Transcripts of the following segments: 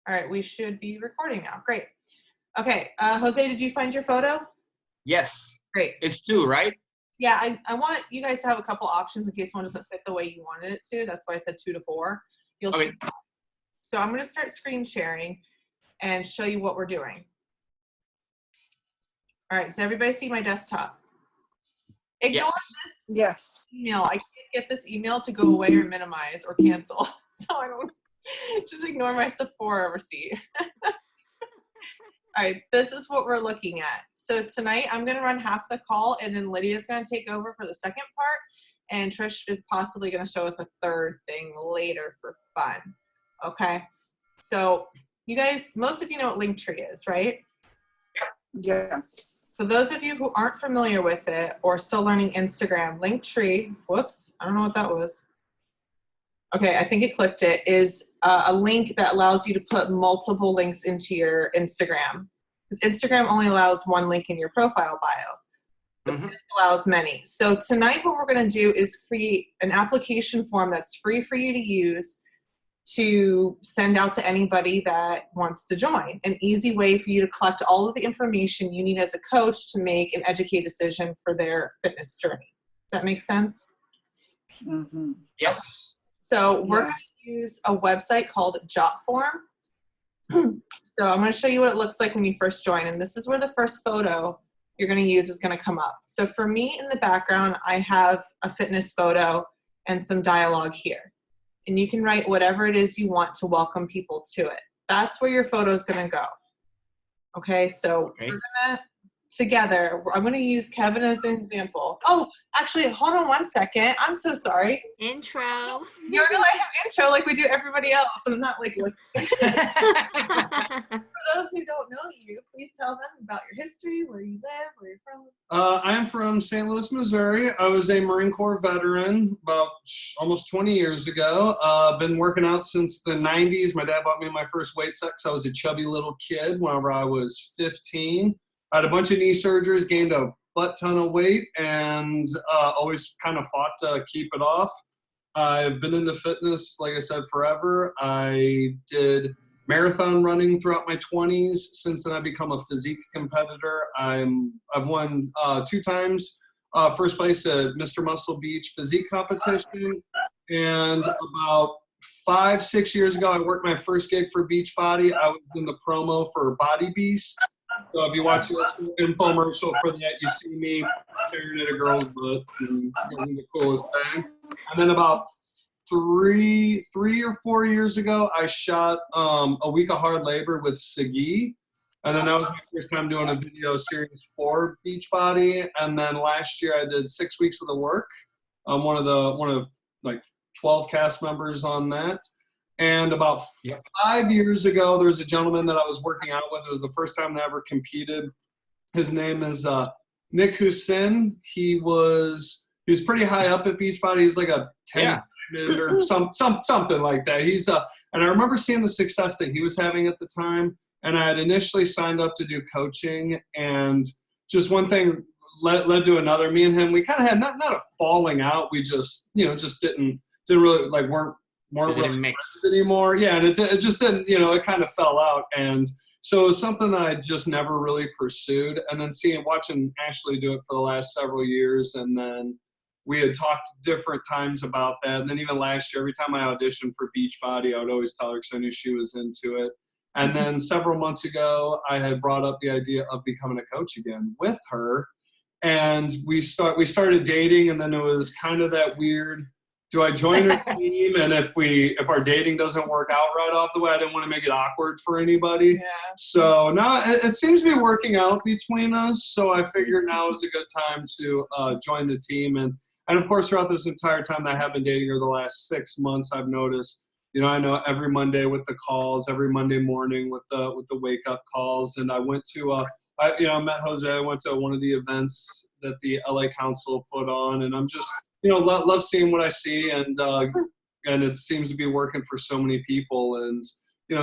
All right, we should be recording now. Great. Okay, Jose, did you find your photo? Yes. Great. It's 2, right? Yeah, I want you guys to have a couple options in case one doesn't fit the way you wanted it to. That's why I said 2 to 4. You'll Okay. see. So I'm going to start screen sharing and show you what we're doing. All right, does everybody see my desktop? Ignore this email. I can't get this email to go away or minimize or cancel. So I don't, just ignore my Sephora receipt. All right, this is what we're looking at. So tonight I'm going to run half the call, and then Lydia's going to take over for the second part, and Trish is possibly going to show us a third thing later for fun. Okay, so you guys, most of you know what Linktree is, right? Yes. For those of you who aren't familiar with it or still learning Instagram, Linktree, whoops, I don't know what that was. Okay, I think it clicked it, is a link that allows you to put multiple links into your Instagram. Because Instagram only allows one link in your profile bio, but this allows many. So tonight what we're gonna do is create an application form that's free for you to use to send out to anybody that wants to join. An easy way for you to collect all of the information you need as a coach to make an educated decision for their fitness journey. Does that make sense? Mm-hmm. Yes. So we're going to use a website called Jotform. So I'm going to show you what it looks like when you first join. And this is where the first photo you're going to use is going to come up. So for me in the background, I have a fitness photo and some dialogue here. And you can write whatever it is you want to welcome people to it. That's where your photo is going to go. Okay, so we're going to, together, I'm going to use Kevin as an example. Oh, actually, hold on one second. I'm so sorry. Intro. You're going to let him intro like we do everybody else. I'm not like For those who don't know you, please tell them about your history, where you live, where you're from. I'm from St. Louis, Missouri. I was a Marine Corps veteran about almost 20 years ago. Been working out since the 90s. My dad bought me my first weight set because I was a chubby little kid whenever I was 15. I had a bunch of knee surgeries, gained a butt ton of weight, and always kind of fought to keep it off. I've been into fitness, like I said, forever. I did marathon running throughout my 20s. Since then, I've become a physique competitor. I've won 2 times first place at Mr. Muscle Beach physique competition. And about 5-6 years ago, I worked my first gig for Beachbody. I was in the promo for Body Beast. So if you watch this infomercial for that, you see me staring at a girl's butt and doing the coolest thing. And then about 3 or 4 years ago, I shot A Week of Hard Labor with Sagi. And then that was my first time doing a video series for Beachbody. And then last year I did 6 weeks of the work. I'm one of like 12 cast members on that. And about 5 years ago, there was a gentleman that I was working out with. It was the first time I ever competed. His name is Nick Hussin. He was pretty high up at Beachbody. He's like a 10 or something like that. And I remember seeing the success that he was having at the time. And I had initially signed up to do coaching, and just one thing led to another. Me and him, we kind of had not a falling out. We just didn't really weren't really friends anymore. Yeah, and it just didn't, it kind of fell out. And so it was something that I just never really pursued. And then watching Ashley do it for the last several years, and then we had talked different times about that. And then even last year, every time I auditioned for Beachbody, I would always tell her because I knew she was into it. And then several months ago, I had brought up the idea of becoming a coach again with her. And we started dating, and then it was kind of that weird, do I join her team? And if our dating doesn't work out right off the way, I didn't want to make it awkward for anybody. Yeah. So now it seems to be working out between us. So I figured now is a good time to join the team. And of course, throughout this entire time that I have been dating her, the last 6 months, I've noticed, I know every Monday with the calls, every Monday morning with the wake up calls. And I went to, I met Jose. I went to one of the events that the LA Council put on, and I'm just, love seeing what I see, and it seems to be working for so many people, and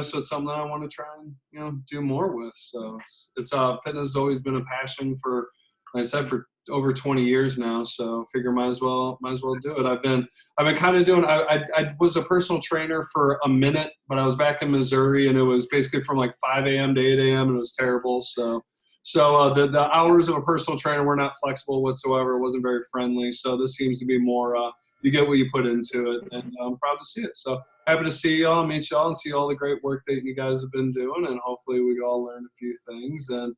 so it's something that I want to try and do more with. So it's fitness has always been a passion for like I said, for over 20 years now. So figure might as well do it. I've been kind of doing. I was a personal trainer for a minute, but I was back in Missouri, and it was basically from like 5 a.m. to 8 a.m. and it was terrible. So the hours of a personal trainer were not flexible whatsoever. It wasn't very friendly. So this seems to be more. You get what you put into it, and I'm proud to see it. So happy to see y'all, meet y'all, and see all the great work that you guys have been doing, and hopefully we all learn a few things. And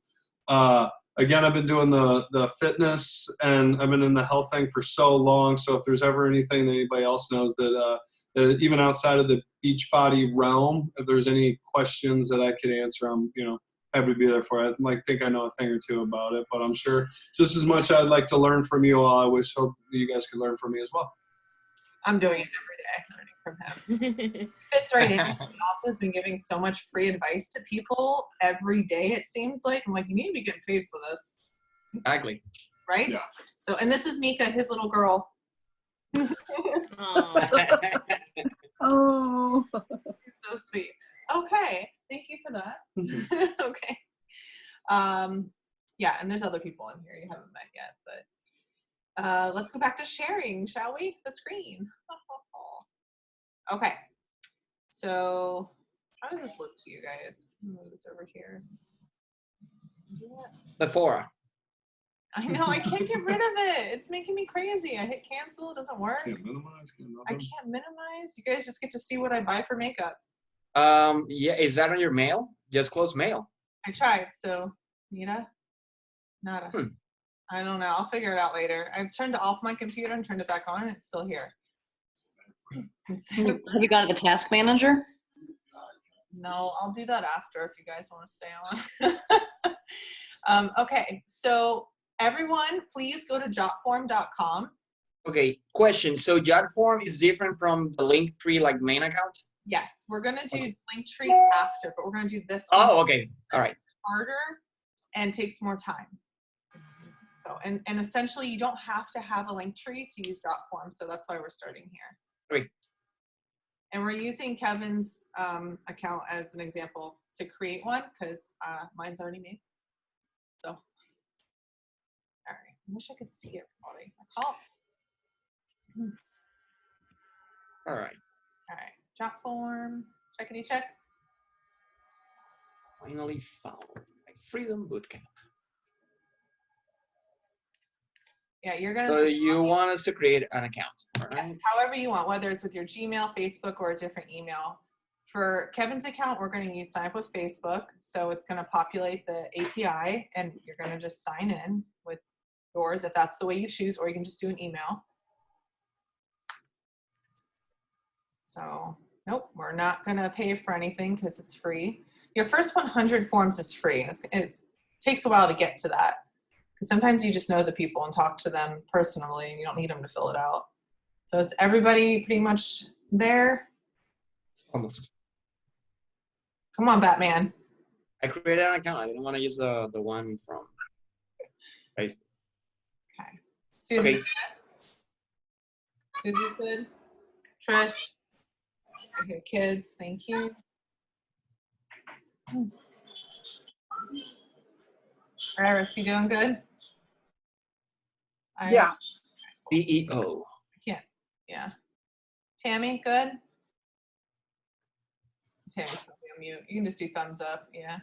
again, I've been doing the fitness, and I've been in the health thing for so long. So if there's ever anything that anybody else knows that even outside of the Beachbody realm, if there's any questions that I could answer, I'm happy to be there for you. I think I know a thing or two about it, but I'm sure just as much I'd like to learn from you all. Hope you guys could learn from me as well. I'm doing it every day, learning from him. Fits right in. He also has been giving so much free advice to people every day, it seems like. I'm like, you need to be getting paid for this. Exactly. Right? Yeah. So, and this is Mika, his little girl. Oh. So sweet. Okay. Thank you for that. Okay. Yeah, and there's other people in here you haven't met yet, but let's go back to sharing, shall we? The screen. Okay. So how does this look to you guys? Move this over here. Sephora. I know, I can't get rid of it. It's making me crazy. I hit cancel, it doesn't work. Can't minimize. I can't minimize. You guys just get to see what I buy for makeup. Yeah, is that on your mail? Just close mail. I tried, so Mira, nada. I don't know. I'll figure it out later. I've turned off my computer and turned it back on, and it's still here. Have you gone to the task manager? No, I'll do that after if you guys want to stay on. Okay, so everyone, please go to jotform.com. Okay, question. So JotForm is different from the Linktree like main account? Yes, we're going to do Linktree after, but we're going to do this one. Oh, okay. All right. Harder and takes more time. So, and essentially, you don't have to have a Linktree to use JotForm, so that's why we're starting here. Great. And we're using Kevin's account as an example to create one because mine's already made. So, all right. I wish I could see everybody. I can't. All right. All right. JotForm. Checkity check. Finally found my Freedom Bootcamp. Yeah, you're gonna. So you want us to create an account, all right? Yes, however you want, whether it's with your Gmail, Facebook, or a different email. For Kevin's account, we're going to use sign up with Facebook. So it's going to populate the API, and you're going to just sign in with yours if that's the way you choose, or you can just do an email. So, nope, we're not going to pay for anything because it's free. Your first 100 forms is free. It takes a while to get to that. Because sometimes you just know the people and talk to them personally, and you don't need them to fill it out. So is everybody pretty much there? Almost. Come on, Batman. I created an account. I didn't want to use the one from Facebook. Okay. Susie. Okay. Susie's good. Trish. Okay, kids, thank you. Iris, you doing good? Iris? Yeah. CEO. I can't. Yeah. Tammy, good? Tammy's probably on mute. You can just do thumbs up. Yeah.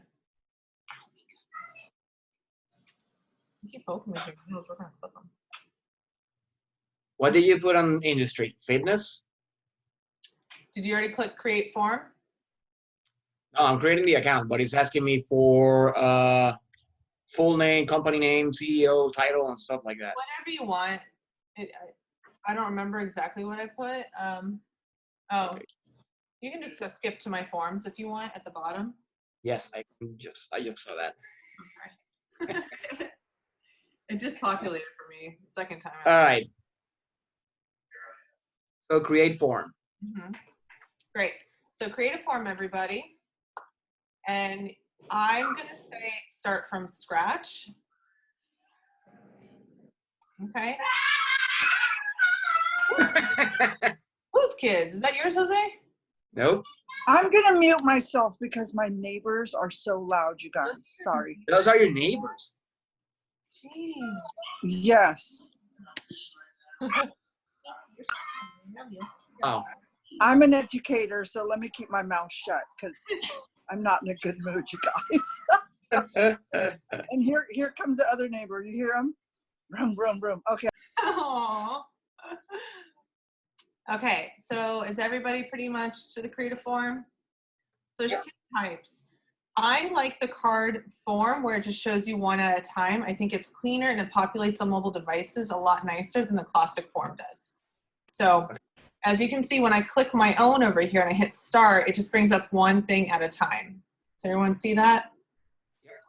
You keep poking with your nails. We're going to clip them. What did you put on industry? Fitness? Did you already click create form? No, I'm creating the account, but it's asking me for full name, company name, CEO, title, and stuff like that. Whatever you want. I don't remember exactly what I put. Okay. You can just go skip to my forms if you want at the bottom. Yes, I just saw that. Okay. It just populated for me the second time. All right. So create form. Mm-hmm. Great. So create a form, everybody. And I'm going to say start from scratch. Okay. Whose kids? Is that yours, Jose? Nope. I'm going to mute myself because my neighbors are so loud, you guys. Sorry. Those are your neighbors. Jeez. Yes. Wow. I'm an educator, so let me keep my mouth shut because I'm not in a good mood, you guys. And here comes the other neighbor. You hear him? Vroom, vroom, vroom. Okay. Aw. Okay, so is everybody pretty much to the creative form? So there's two types. I like the card form where it just shows you one at a time. I think it's cleaner and it populates on mobile devices a lot nicer than the classic form does. So as you can see, when I click my own over here and I hit start, it just brings up one thing at a time. Does everyone see that?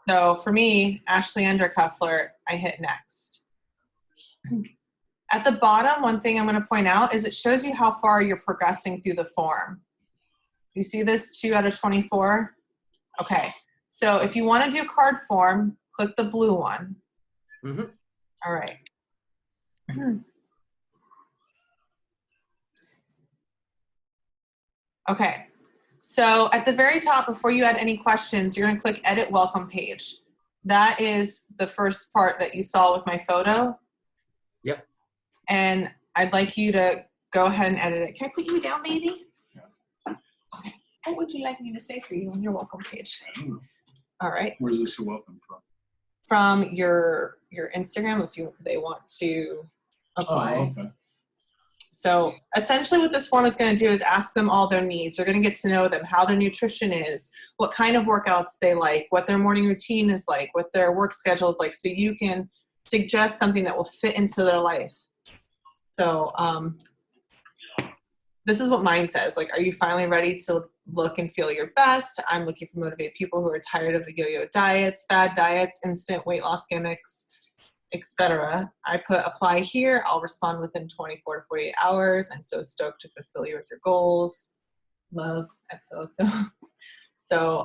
So for me, Ashley Undercuffler, I hit next. At the bottom, one thing I'm going to point out is it shows you how far you're progressing through the form. You see this 2 out of 24? Okay, so if you want to do card form, click the blue one. Mm-hmm. All right. Okay, so at the very top, before you add any questions, you're going to click Edit Welcome Page. That is the first part that you saw with my photo. Yep. And I'd like you to go ahead and edit it. Can I put you down, baby? Okay. What would you like me to say for you on your welcome page? I don't know. All right. Where's this a welcome from? From your Instagram, if they want to apply. Oh, okay. So essentially what this form is going to do is ask them all their needs. You're going to get to know them, how their nutrition is, what kind of workouts they like, what their morning routine is like, what their work schedule is like, so you can suggest something that will fit into their life. So this is what mine says. Like, are you finally ready to look and feel your best? I'm looking for motivated people who are tired of the yo-yo diets, fad diets, instant weight loss gimmicks, etc. I put apply here. I'll respond within 24 to 48 hours. I'm so stoked to fulfill you with your goals. Love, XOXO. So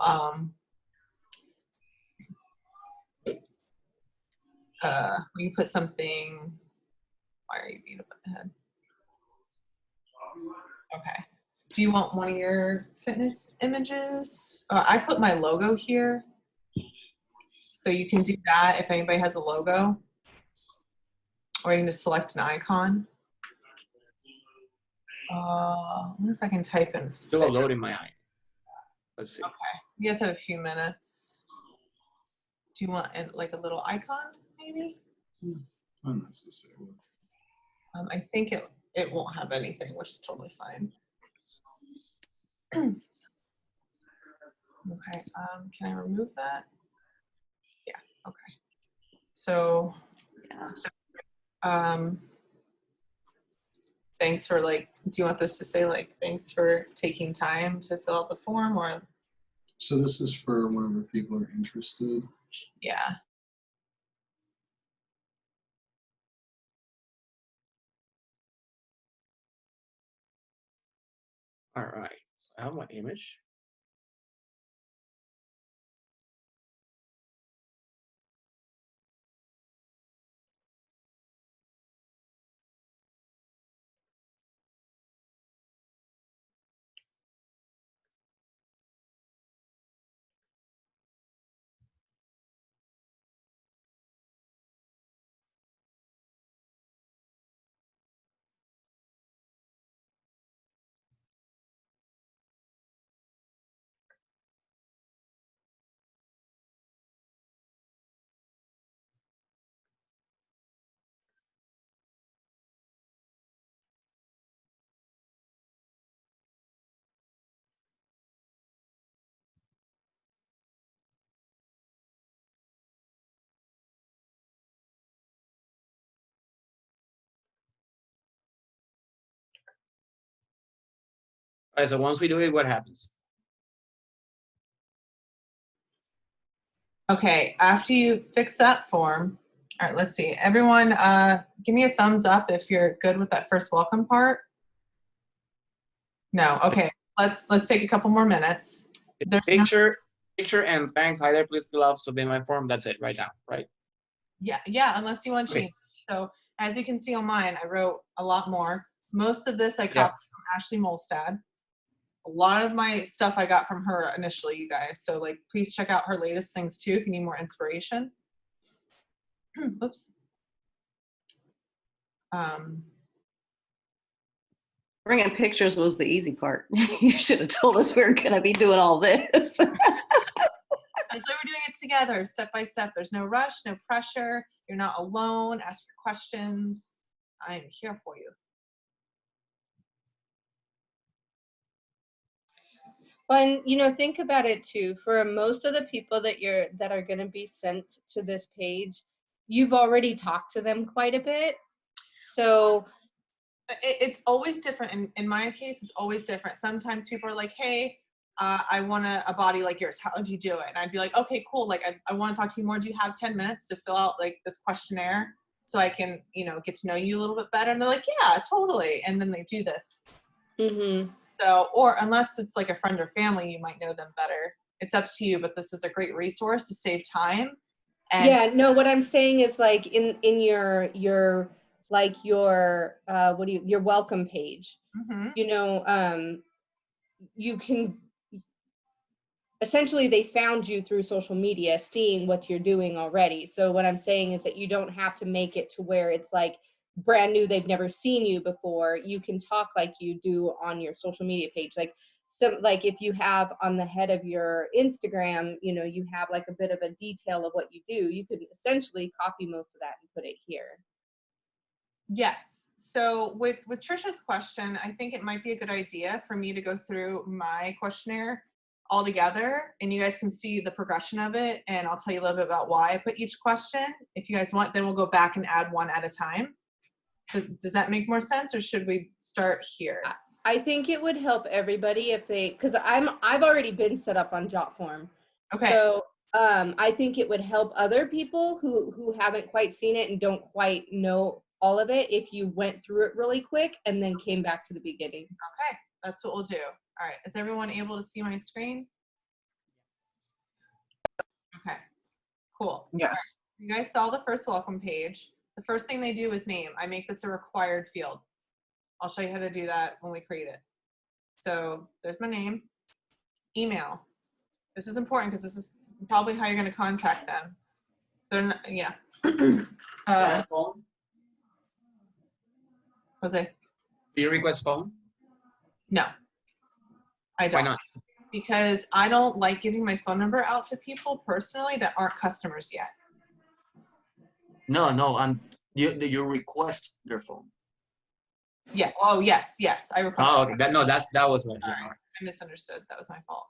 we put something. Why are you being up the head? Okay. Do you want one of your fitness images? I put my logo here. So you can do that if anybody has a logo. Or you can just select an icon. I wonder if I can type in. Still loading my eye. Let's see. Okay. You guys have a few minutes. Do you want like a little icon, maybe? Not necessarily. I think it won't have anything, which is totally fine. Okay. Can I remove that? Yeah. Okay. So. Thanks for do you want this to say thanks for taking time to fill out the form, or? So this is for whenever people are interested. Yeah. All right. I have my image. All right. So once we do it, what happens? Okay, after you fix that form, all right, let's see. Everyone, give me a thumbs up if you're good with that first welcome part. No, okay. Let's take a couple more minutes. There's Picture and thanks. Hi there, please fill out submit my form. That's it right now, right? Yeah, unless you want to change. So as you can see on mine, I wrote a lot more. Most of this I copied from Ashley Molstad. A lot of my stuff I got from her initially, you guys. So please check out her latest things too if you need more inspiration. Oops. Bringing pictures was the easy part. You should have told us we were going to be doing all this. That's why we're doing it together, step by step. There's no rush, no pressure. You're not alone. Ask your questions. I am here for you. Well, and you know, think about it too. For most of the people that are going to be sent to this page, you've already talked to them quite a bit. So It's always different. In my case, it's always different. Sometimes people are like, hey, I want a body like yours. How would you do it? And I'd be like, okay, cool. Like, I want to talk to you more. Do you have 10 minutes to fill out like this questionnaire so I can, you know, get to know you a little bit better? And they're like, yeah, totally. And then they do this. mm-hmm. So, or unless it's like a friend or family, you might know them better. It's up to you, but this is a great resource to save time. And Yeah, no, what I'm saying is like in your like your your welcome page, Mhm. you know, you can essentially they found you through social media seeing what you're doing already. So what I'm saying is that you don't have to make it to where it's like brand new, they've never seen you before. You can talk like you do on your social media page. Like some, like if you have on the head of your Instagram, you know, you have like a bit of a detail of what you do, you could essentially copy most of that and put it here. Yes. So with Trisha's question, I think it might be a good idea for me to go through my questionnaire all together, and you guys can see the progression of it, and I'll tell you a little bit about why I put each question. If you guys want, then we'll go back and add one at a time. Does that make more sense, or should we start here? I think it would help everybody if they, because I've already been set up on Jotform. Okay. So I think it would help other people who haven't quite seen it and don't quite know all of it if you went through it really quick and then came back to the beginning. Okay, that's what we'll do. All right, is everyone able to see my screen? Okay, cool. Yes. All right. You guys saw the first welcome page. The first thing they do is name. I make this a required field. I'll show you how to do that when we create it. So there's my name. Email. This is important because this is probably how you're going to contact them. They're not, yeah. Phone? Jose? Do you request phone? No, I don't. Why not? Because I don't like giving my phone number out to people personally that aren't customers yet. No, you request their phone. Yeah. Oh, yes. I requested. Oh, okay. That was what. All right. I misunderstood. That was my fault.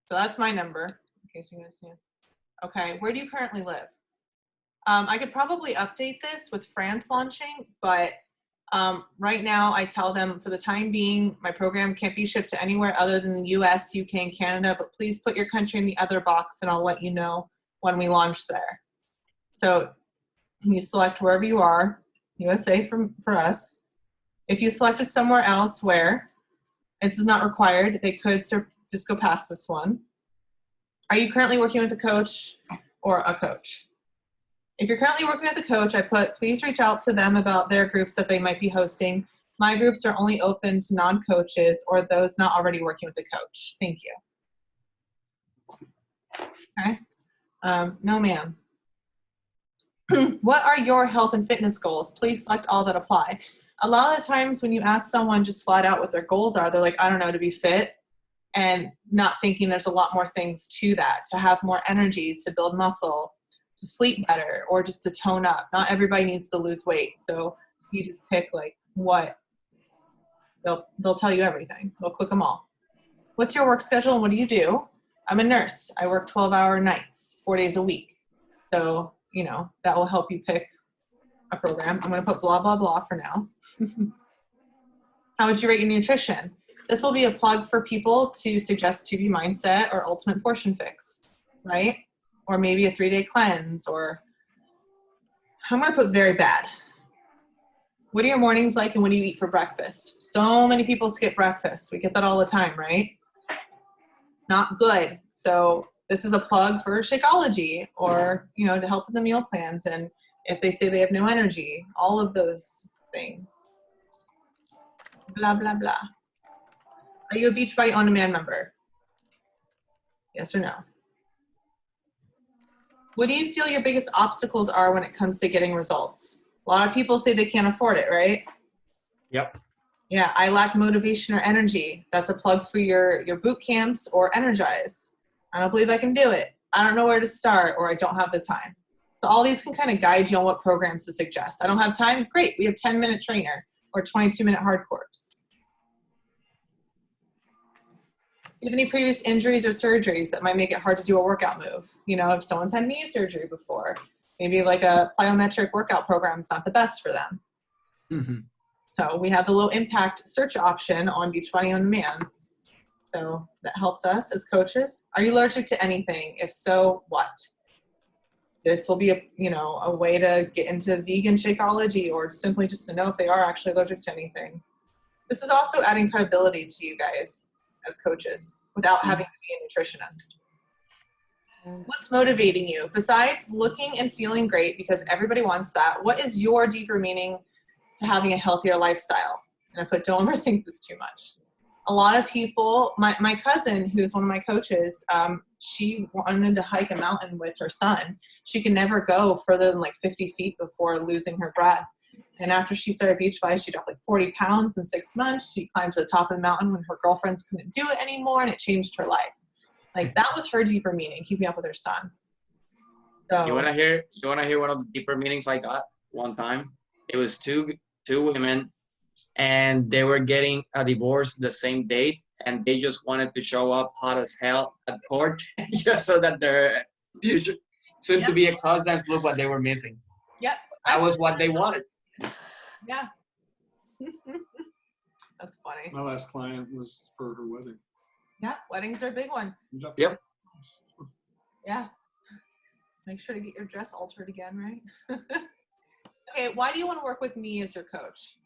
So that's my number, in case you guys knew. Okay. Where do you currently live? I could probably update this with France launching, but right now I tell them for the time being, my program can't be shipped to anywhere other than the US, UK, and Canada, but please put your country in the other box and I'll let you know when we launch there. So you select wherever you are, USA for us. If you selected somewhere else where, this is not required, they could just go past this one. Are you currently working with a coach or a coach? If you're currently working with a coach, I put, please reach out to them about their groups that they might be hosting. My groups are only open to non-coaches or those not already working with a coach. Thank you. Okay. No, ma'am. What are your health and fitness goals? Please select all that apply. A lot of the times when you ask someone just flat out what their goals are, they're like, I don't know, to be fit, and not thinking there's a lot more things to that, to have more energy, to build muscle, to sleep better, or just to tone up. Not everybody needs to lose weight. So you just pick like what, they'll tell you everything. They'll click them all. What's your work schedule and what do you do? I'm a nurse. I work 12-hour nights, 4 days a week. So, you know, that will help you pick a program. I'm going to put blah, blah, blah for now. How would you rate your nutrition? This will be a plug for people to suggest 2B Mindset or Ultimate Portion Fix, right? Or maybe a 3-day cleanse, or I'm going to put very bad. What are your mornings like and what do you eat for breakfast? So many people skip breakfast. We get that all the time, right? Not good. So this is a plug for Shakeology, or, you know, to help with the meal plans. And if they say they have no energy, all of those things. Blah, blah, blah. Are you a Beachbody On Demand member? Yes or no? What do you feel your biggest obstacles are when it comes to getting results? A lot of people say they can't afford it, right? Yep. Yeah, I lack motivation or energy. That's a plug for your boot camps or Energize. I don't believe I can do it. I don't know where to start, or I don't have the time. So all these can kind of guide you on what programs to suggest. I don't have time? Great, we have 10-minute trainer or 22-minute hard course. Do you have any previous injuries or surgeries that might make it hard to do a workout move? You know, if someone's had knee surgery before, maybe like a plyometric workout program is not the best for them. Mm-hmm. So we have the low impact search option on Beachbody On Demand. So that helps us as coaches. Are you allergic to anything? If so, what? This will be a way to get into vegan Shakeology, or simply just to know if they are actually allergic to anything. This is also adding credibility to you guys as coaches without having to be a nutritionist. What's motivating you? Besides looking and feeling great, because everybody wants that, what is your deeper meaning to having a healthier lifestyle? And I put, don't overthink this too much. A lot of people, my cousin, who's one of my coaches, she wanted to hike a mountain with her son. She could never go further than like 50 feet before losing her breath. And after she started Beachbody, she dropped like 40 pounds in 6 months. She climbed to the top of the mountain when her girlfriends couldn't do it anymore, and it changed her life. Like, that was her deeper meaning, keeping up with her son. So You wanna hear one of the deeper meanings I got one time? It was two women, and they were getting a divorce the same date, and they just wanted to show up hot as hell at court just so that their future soon-to-be ex-husbands look what they were missing. Yep. That was what they wanted. Yeah. That's funny. My last client was for her wedding. Yeah, weddings are a big one. Yep. Yeah. Make sure to get your dress altered again, right? Okay, why do you want to work with me as your coach?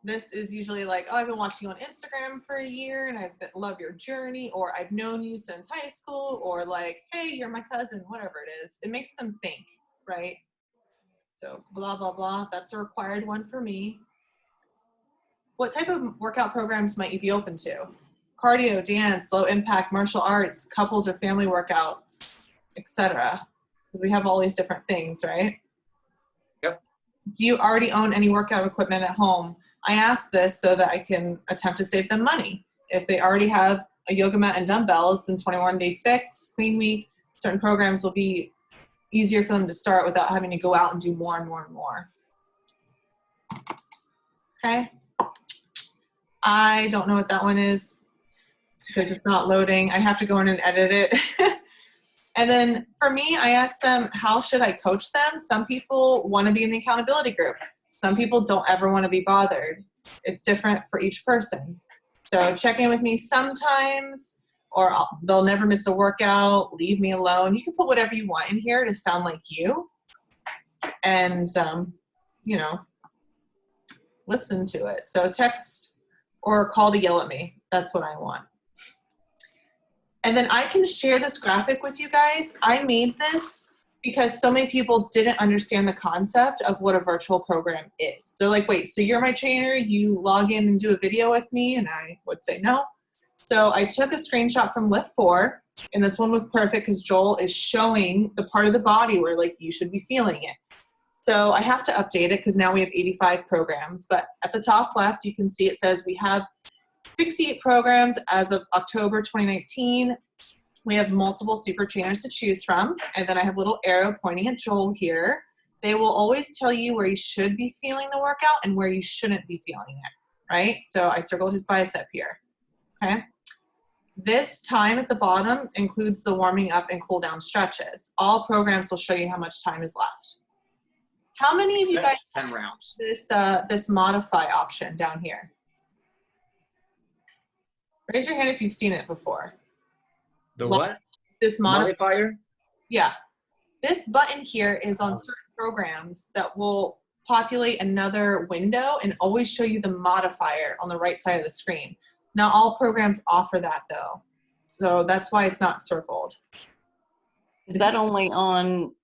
This is usually like, oh, I've been watching you on Instagram for a year and I love your journey, or I've known you since high school, or like, hey, you're my cousin, whatever it is. It makes them think, right? So blah, blah, blah. That's a required one for me. What type of workout programs might you be open to? Cardio, dance, low impact, martial arts, couples or family workouts, etc. Because we have all these different things, right? Yep. Do you already own any workout equipment at home? I ask this so that I can attempt to save them money. If they already have a yoga mat and dumbbells, then 21-day fix, clean week, certain programs will be easier for them to start without having to go out and do more and more and more. Okay. I don't know what that one is because it's not loading. I have to go in and edit it. And then for me, I ask them, how should I coach them? Some people want to be in the accountability group. Some people don't ever want to be bothered. It's different for each person. So check in with me sometimes, or they'll never miss a workout, leave me alone. You can put whatever you want in here to sound like you. And, listen to it. So text or call to yell at me. That's what I want. And then I can share this graphic with you guys. I made this because so many people didn't understand the concept of what a virtual program is. They're like, wait, so you're my trainer, you log in and do a video with me? And I would say no. So I took a screenshot from Lift 4, and this one was perfect because Joel is showing the part of the body where like you should be feeling it. So I have to update it because now we have 85 programs. But at the top left, you can see it says we have 68 programs as of October 2019. We have multiple super trainers to choose from. And then I have a little arrow pointing at Joel here. They will always tell you where you should be feeling the workout and where you shouldn't be feeling it, right? So I circled his bicep here, okay? This time at the bottom includes the warming up and cool down stretches. All programs will show you how much time is left. How many of you guys 10 rounds. This modify option down here? Raise your hand if you've seen it before. The what? This Modifier? Yeah. This button here is on certain programs that will populate another window and always show you the modifier on the right side of the screen. Not all programs offer that though. So that's why it's not circled. Is that only on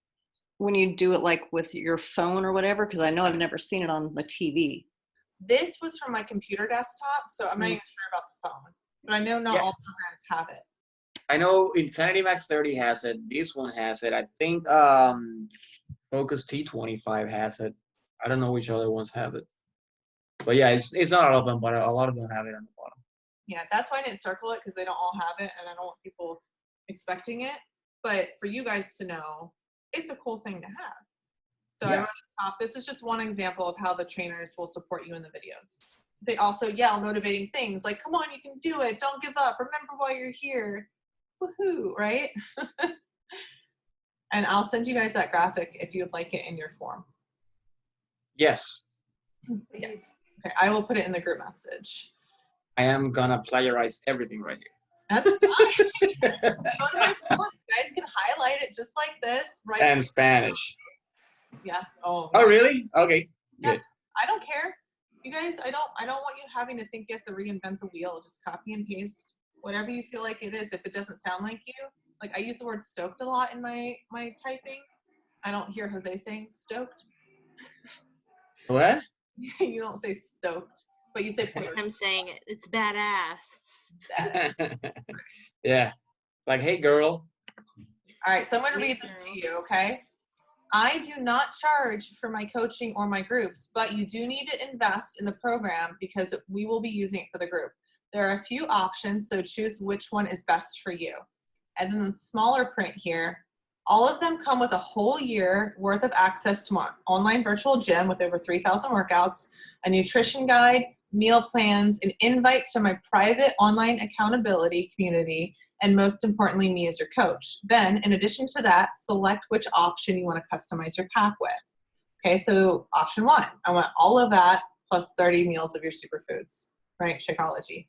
when you do it like with your phone or whatever? Because I know I've never seen it on the TV. This was from my computer desktop, so I'm not even sure about the phone. But I know not all programs have it. I know Insanity Max 30 has it. This one has it. I think Focus T25 has it. I don't know which other ones have it. But yeah, it's not all of them, but a lot of them have it on the bottom. Yeah, that's why I didn't circle it, because they don't all have it, and I don't want people expecting it. But for you guys to know, it's a cool thing to have. So I Yeah. wrote at the top, this is just one example of how the trainers will support you in the videos. They also yell motivating things like, come on, you can do it. Don't give up. Remember why you're here. Woohoo, right? And I'll send you guys that graphic if you would like it in your form. Yes, Yes. Okay, I will put it in the group message. I am gonna plagiarize everything right here. That's fine. Go to my form. You guys can highlight it just like this, right? And Spanish. Yeah. Oh. Oh, really? Okay. Yeah. Good. I don't care. You guys, I don't want you having to think you have to reinvent the wheel. Just copy and paste whatever you feel like it is. If it doesn't sound like you, like I use the word stoked a lot in my typing. I don't hear Jose saying stoked. What? You don't say stoked, but you say pumped. I'm saying it. It's badass. Yeah. Like, hey, girl. All right, so I'm going to read this to you, okay? I do not charge for my coaching or my groups, but you do need to invest in the program because we will be using it for the group. There are a few options, so choose which one is best for you. And then the smaller print here, all of them come with a whole year worth of access to my online virtual gym with over 3,000 workouts, a nutrition guide, meal plans, an invite to my private online accountability community, and most importantly, me as your coach. Then, in addition to that, select which option you want to customize your pack with. Okay, so option 1, I want all of that plus 30 meals of your superfoods, right? Shakeology.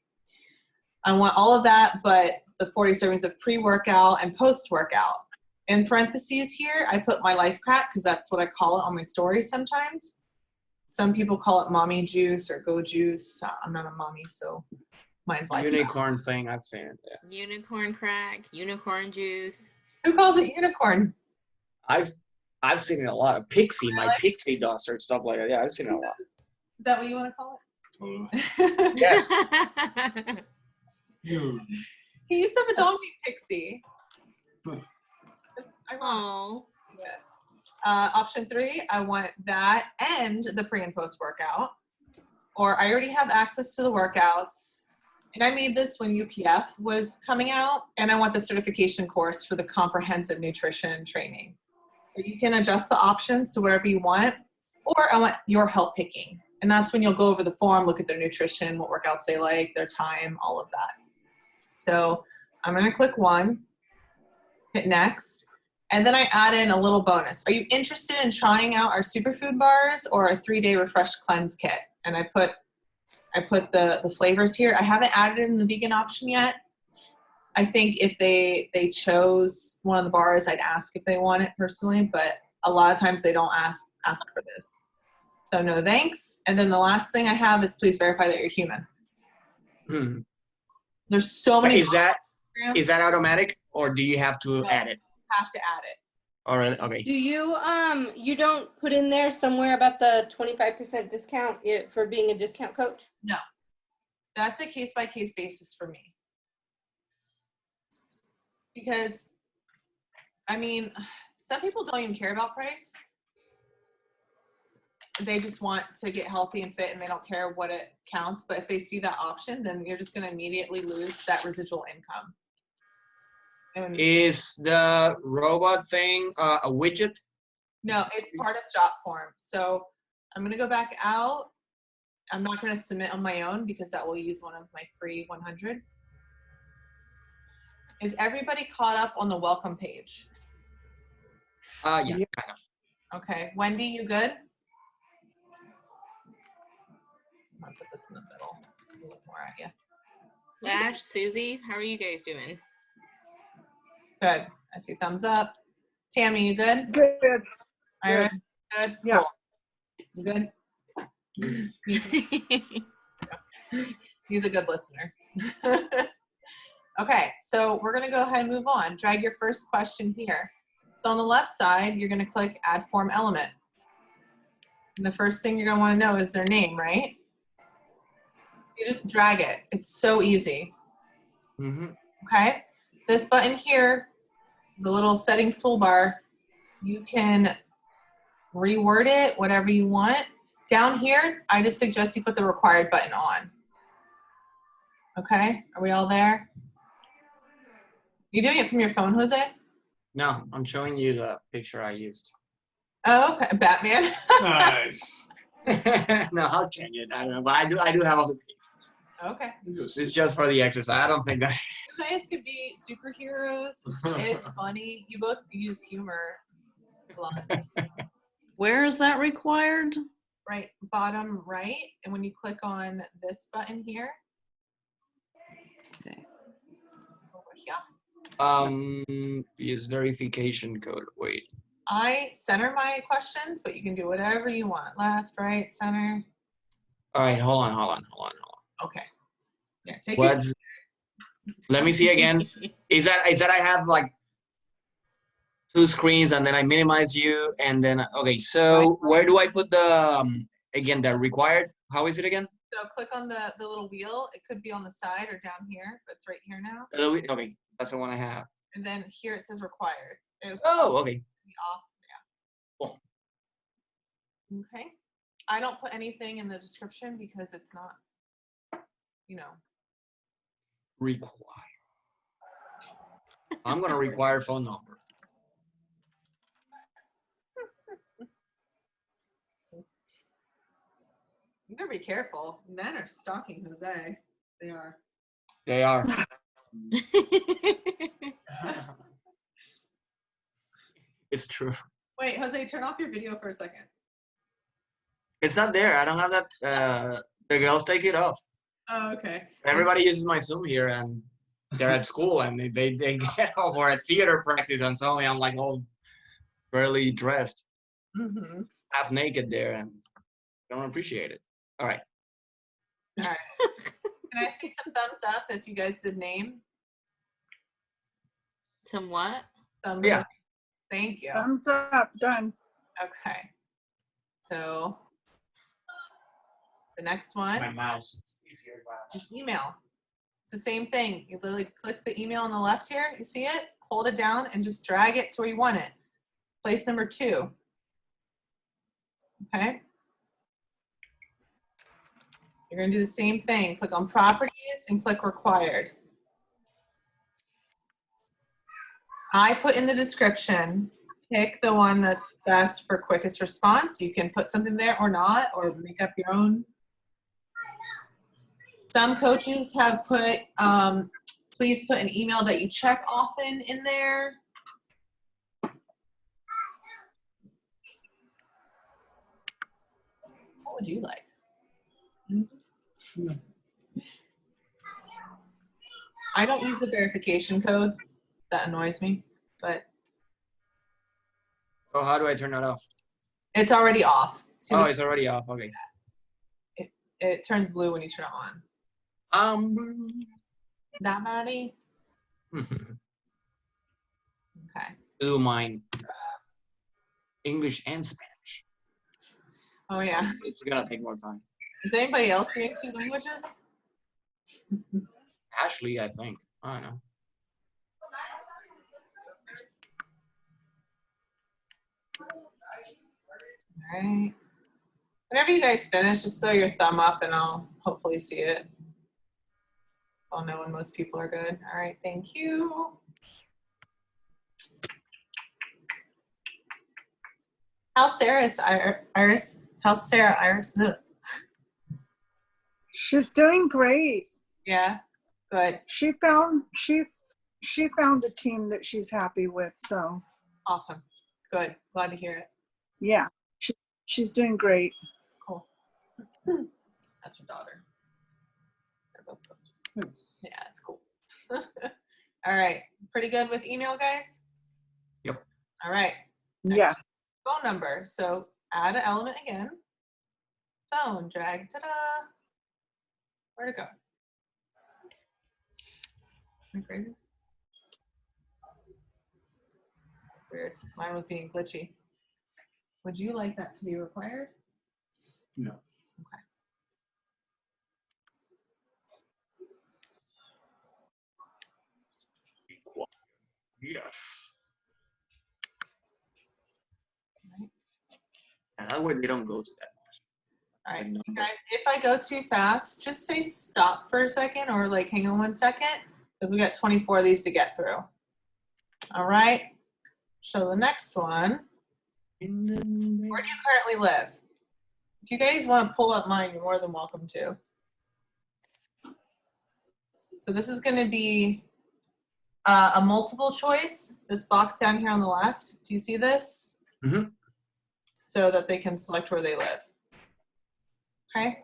I want all of that, but the 40 servings of pre-workout and post-workout. In parentheses here, I put my life crack because that's what I call it on my stories sometimes. Some people call it mommy juice or go juice. I'm not a mommy, so mine's life crack. Unicorn thing, I've seen it. Yeah. Unicorn crack, unicorn juice. Who calls it unicorn? I've seen it a lot. Pixie, my pixie dust or stuff like that. Yeah, I've seen it a lot. Is that what you want to call Totally. it? Yes. Dude. He used to have a dog named Pixie. That's ironic. Oh. Option 3, I want that and the pre and post workout. Or I already have access to the workouts. And I made this when UPF was coming out. And I want the certification course for the comprehensive nutrition training. So you can adjust the options to whatever you want. Or I want your help picking. And that's when you'll go over the form, look at their nutrition, what workouts they like, their time, all of that. So I'm going to click 1, hit next. And then I add in a little bonus. Are you interested in trying out our superfood bars or a 3-day refresh cleanse kit? And I put the flavors here. I haven't added in the vegan option yet. I think if they chose one of the bars, I'd ask if they want it personally, but a lot of times they don't ask for this. So no thanks. And then the last thing I have is please verify that you're human. Hmm. There's so many. Is that automatic or do you have to add it? Have to add it. All right. Okay. Do you you don't put in there somewhere about the 25% discount for being a discount coach? No, that's a case-by-case basis for me. Because, I mean, some people don't even care about price. They just want to get healthy and fit and they don't care what it counts. But if they see that option, then you're just going to immediately lose that residual income. And Is the robot thing a widget? no, it's part of JotForm. So I'm going to go back out. I'm not going to submit on my own because that will use one of my free 100. Is everybody caught up on the welcome page? Yeah, Yeah. kind of. Okay. Wendy, you good? I'm going to put this in the middle. Look more at you. Lash, Susie, how are you guys doing? Good. I see thumbs up. Tammy, you good? Good. Iris, good? Yeah. Cool. You good? He's a good listener. Okay, so we're going to go ahead and move on. Drag your first question here. So on the left side, you're going to click Add Form Element. And the first thing you're going to want to know is their name, right? You just drag it. It's so easy. Mm-hmm. Okay? This button here, the little settings toolbar, you can reword it, whatever you want. Down here, I just suggest you put the required button on. Okay, are we all there? You doing it from your phone, Jose? No, I'm showing you the picture I used. Oh, okay, Batman. Nice. No, I'll change it. I don't know, but I do have all the pictures. Okay. It's just for the exercise. I don't think that. You guys could be superheroes, and it's funny. You both use humor a lot. Where is that required? Right, bottom right, and when you click on this button here, Okay. over here, Use verification code. Wait. I center my questions, but you can do whatever you want. Left, right, center. All right, hold on. Okay. Yeah, take your time, What's? guys. Let me see again. Is that I have like 2 screens and then I minimize you and then okay. So where do I put the again the required? How is it again? So click on the little wheel. It could be on the side or down here, but it's right here now. Okay, that's the one I have. And then here it says required. It's Oh, okay. off. Yeah. Cool. Okay. I don't put anything in the description because it's not, you know. Require. I'm gonna require phone number. You better be careful. Men are stalking Jose. They are. They are. It's true. Wait, Jose, turn off your video for a second. It's not there. I don't have that. The girls take it off. Oh, okay. Everybody uses my Zoom here, and they're at school, and they get off or at theater practice, and suddenly I'm like all barely dressed, Mm-hmm. half naked there, and I don't appreciate it. All right. All right. Can I see some thumbs up if you guys did name? Some what? Thumbs Yeah. up. Thank you. Thumbs up, done. Okay. So the next one mouse. is email. It's the same thing. You literally click the email on the left here. You see it? Hold it down and just drag it to where you want it. Place number 2. Okay. You're going to do the same thing. Click on properties and click required. I put in the description, pick the one that's best for quickest response. You can put something there or not, or make up your own. Some coaches have put, please put an email that you check often in there. What would you like? I don't use the verification code. That annoys me, but So how do I turn that off? it's already off. See, Oh, it's already off. Okay. it turns blue when you turn it on. That Maddie? Okay. Do mine. English and Spanish. Oh yeah. It's gonna take more time. Is anybody else doing 2 languages? Ashley, I think. I don't know. All right. Whenever you guys finish, just throw your thumb up and I'll hopefully see it. I'll know when most people are good. All right, thank you. How's Sarah's Iris? How's Sarah Iris? Ugh. She's doing great. Yeah, good. She found a team that she's happy with. So Awesome. Good. Glad to hear it. yeah, she's doing great. Cool. That's her daughter. They're both coaches. Thanks. Yeah, it's cool. All right. Pretty good with email, guys? Yep. All right. Yes. Phone number. So add an element again. Phone, drag, ta-da. Where'd it go? Am I crazy? That's weird. Mine was being glitchy. Would you like that to be required? No. Okay. Yes. And that way they don't go to that. All right, number. you guys, if I go too fast, just say stop for a second or like hang on 1 second because we got 24 of these to get through. All right. So the next one, where do you currently live? If you guys want to pull up mine, you're more than welcome to. So this is going to be a multiple choice. This box down here on the left. Do you see this? Mm-hmm. So that they can select where they live. Okay.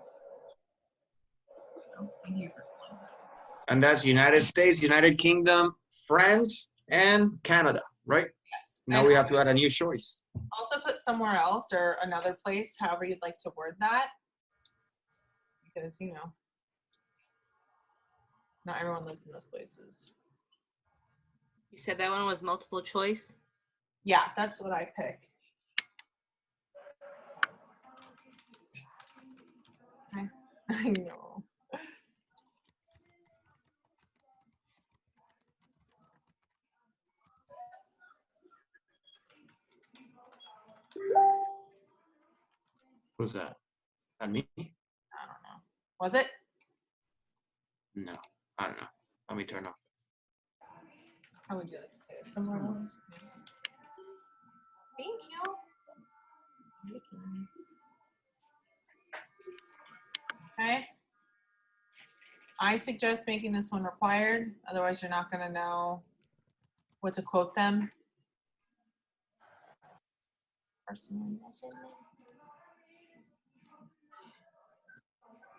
And that's United States, United Kingdom, France, and Canada, right? Yes. Now And we have to add a new choice. also put somewhere else or another place, however you'd like to word that. Because, you know, not everyone lives in those places. You said that one was multiple choice? Yeah, that's what I pick. I know. Who's that? That me? I don't know. Was it? No, I don't know. Let me turn off. How would you like to say it? Somewhere else? Thank you. Okay. I suggest making this one required. Otherwise, you're not going to know what to quote them. Personally.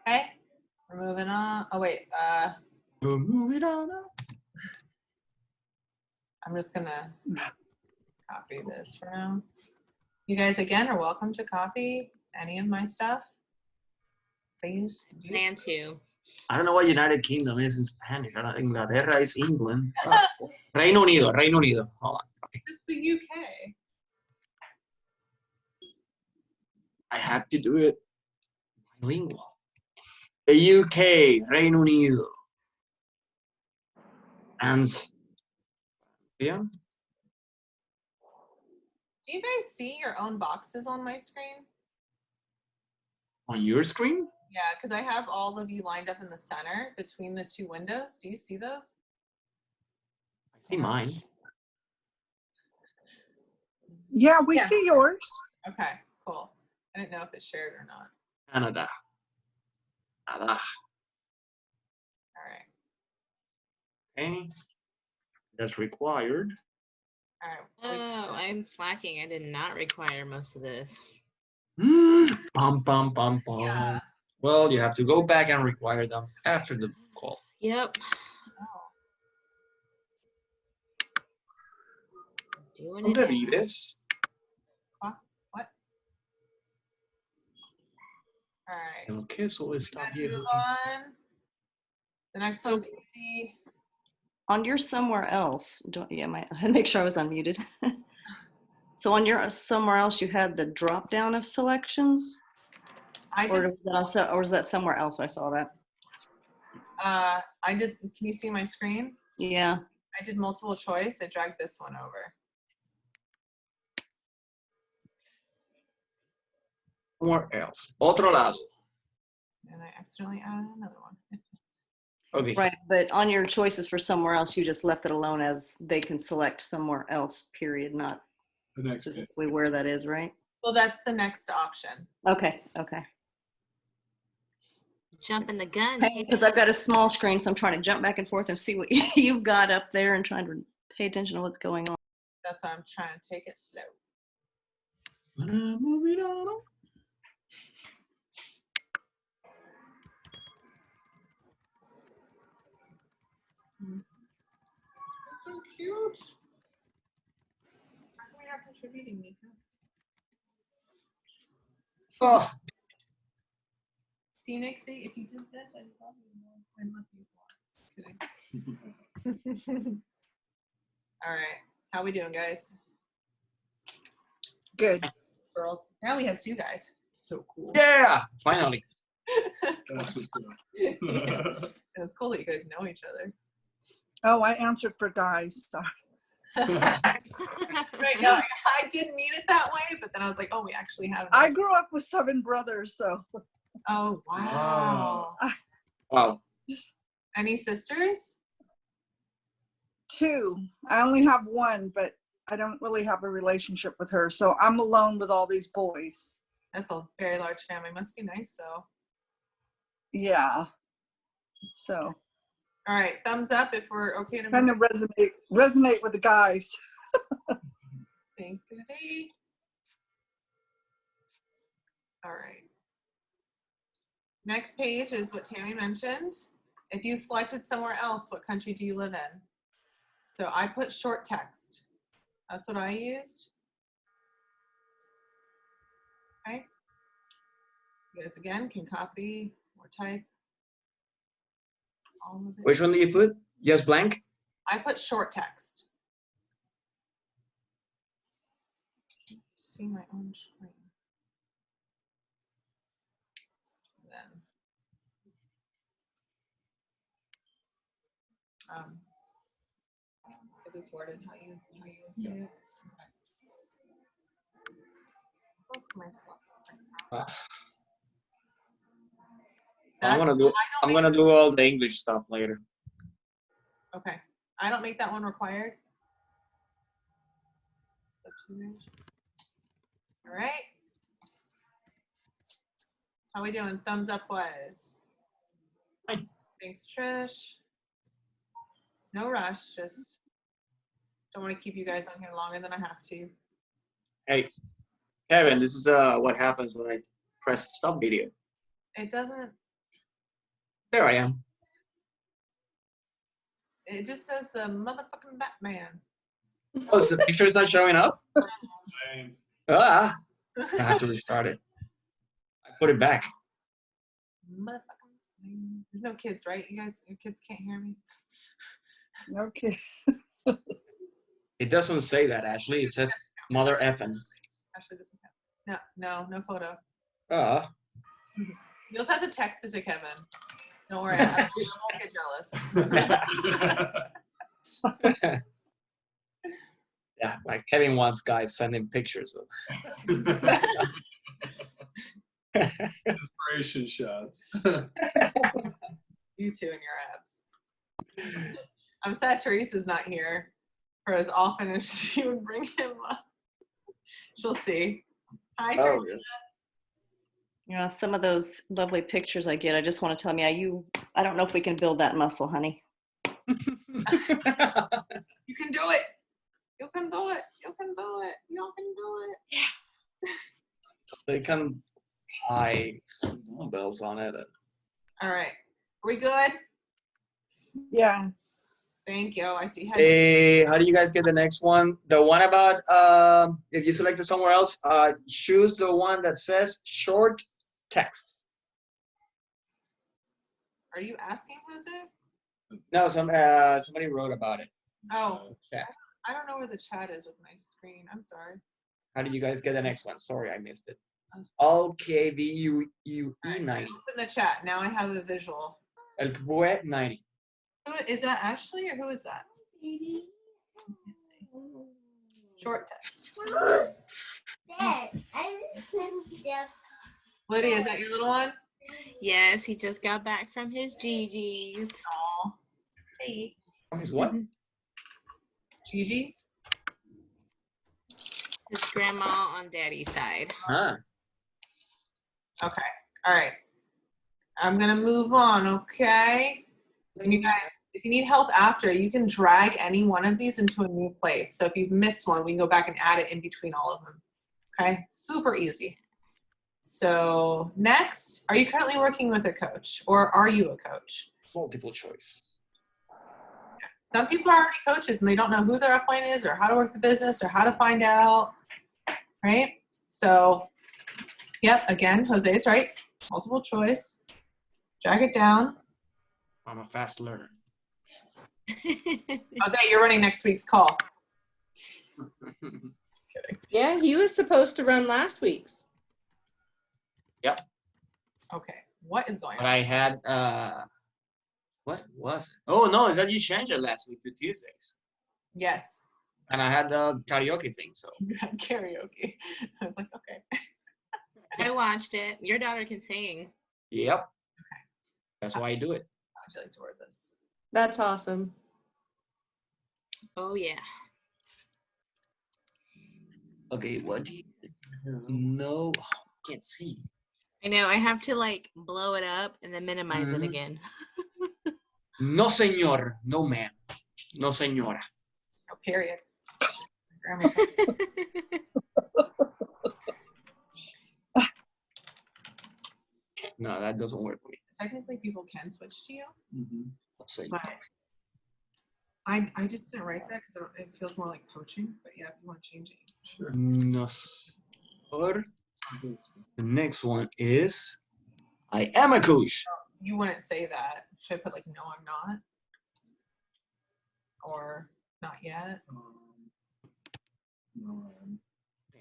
Okay. We're moving on. Oh, wait. Move it on up. I'm just going to copy this for now. You guys, again, are welcome to copy any of my stuff. Please do so. Plan to. I don't know what United Kingdom is in Spanish. I don't, Inglaterra is England. Reino Unido, Reino Unido. Hold on. Okay. Just the UK. I have to do it bilingual. The UK, Reino Unido. And yeah. Do you guys see your own boxes on my screen? On your screen? Yeah, because I have all of you lined up in the center between the two windows. Do you see those? I see mine. Yeah, we Yeah. see yours. Okay, cool. I didn't know if it's shared or not. Canada. Nada. All right. Okay. That's required. All right. Oh, I'm slacking. I did not require most of this. Pum, pum, pum, pum. Yeah. Well, you have to go back and require them after the call. Yep. Oh. Doing ¿Dónde it. vives? What? All right. El queso está Let's bien. move on. The next one's easy. On your somewhere else, make sure I was unmuted. So on your somewhere else, you had the drop down of selections, I did. or was that somewhere else? I saw that. I did. Can you see my screen? Yeah. I did multiple choice. I dragged this one over. Somewhere else. Otro lado. And I accidentally added another one. Okay. Right, but on your choices for somewhere else, you just left it alone as they can select somewhere else, period, not The next bit. specifically where that is, right? Well, that's the next option. Okay. Jumping the gun. Because I've got a small screen, so I'm trying to jump back and forth and see what you've got up there and trying to pay attention to what's going on. That's why I'm trying to take it slow. Move it on. So cute. How come you're not contributing, Mika? Oh, See, Nixie, if you did this, I'd love you more. I'd love you more. Kidding. All right. How we doing, guys? Good. Girls. Now we have two guys. So cool. yeah! Finally. That's what's good. And it's cool that you guys know each other. Oh, I answered for guys. Sorry. Right now, I did mean it that way, but then I was like, oh, we actually have. I grew up with 7 brothers, so Oh, wow. Wow. Any sisters? 2. I only have 1, but I don't really have a relationship with her. So I'm alone with all these boys. That's a very large family. Must be nice, though. Yeah. So All right, thumbs up if we're okay to kind move. of resonate with the guys. Thanks, Susie. All right. Next page is what Tammy mentioned. If you selected somewhere else, what country do you live in? So I put short text. That's what I used. Okay. You guys again can copy or type all of it. Which one do you put? Just blank? I put short text. See my own screen. Then, is this worded how you would say it? What's my stuff? I'm gonna do all the English stuff later. Okay. I don't make that one required. All right. How we doing? Thumbs up was. Hi. Thanks, Trish. No rush, just don't want to keep you guys on here longer than I have to. Hey, Kevin, this is what happens when I press stop video. It doesn't, There I am. it just says the motherfucking Batman. Oh, so the picture is not showing up? Ah, I have to restart it. I put it back. Motherfucking, there's no kids, right? You guys, your kids can't hear me. No kids. It doesn't say that, Ashley. It says mother effing. Actually, doesn't have. No photo. Ah. You'll just have to text it to Kevin. Don't worry, I won't get jealous. Yeah, like Kevin wants guys sending pictures of. Inspiration shots. You two and your abs. I'm sad Teresa's not here for as often as she would bring him up. She'll see. Hi, Teresa. Oh, yeah. Yeah, some of those lovely pictures I get, I just want to tell you, I don't know if we can build that muscle, honey. You can do it. You can do it. You can do it. You can do it. Yeah. They can tie some dumbbells on it. All right. Are we good? Yes. Thank you. I see. Hey, how do you guys get the next one? The one about if you selected somewhere else, choose the one that says short text. Are you asking, Jose? No, somebody wrote about it. Oh, Chat. I don't know where the chat is with my screen. I'm sorry. How did you guys get the next one? Sorry, I missed it. LKVUE 90. It's in the chat. Now I have the visual. El Kvue 90. Who is that? Ashley or who is that? Let's see. Short text. Lydia, is that your little one? Yes, he just got back from his GGs. Aw. See. Is what? Gigi's? His grandma on daddy's side. Huh. Okay. All right. I'm going to move on, okay? And you guys, if you need help after, you can drag any one of these into a new place. So if you've missed one, we can go back and add it in between all of them. Okay? Super easy. So next, are you currently working with a coach or are you a coach? Multiple choice. Some people are already coaches and they don't know who their upline is or how to work the business or how to find out, right? So, yep, again, Jose's right. Multiple choice. Drag it down. I'm a fast learner. Jose, you're running next week's call. Just kidding. Yeah, he was supposed to run last week's. Yep. Okay, what is going But on? I had what was it? Oh no, is that you changed it last week to Tuesdays? Yes. And I had the karaoke thing, so. You had karaoke. I was like, okay. I watched it. Your daughter can sing. Yep. That's why I do it. How would you like to word this? That's awesome. Oh yeah. Okay, what do you no can't see. I know. I have to like blow it up and then minimize it Mhm. again. No señor, no ma'am. No señora. No, period. Grammar's No, that doesn't work for me. technically people can switch to you, No señor. but I just didn't write that because it feels more like poaching. But yeah, if you want to change it, sure. No señor. The next one is I am a coach. You wouldn't say that. Should I put like no, I'm not, or not yet?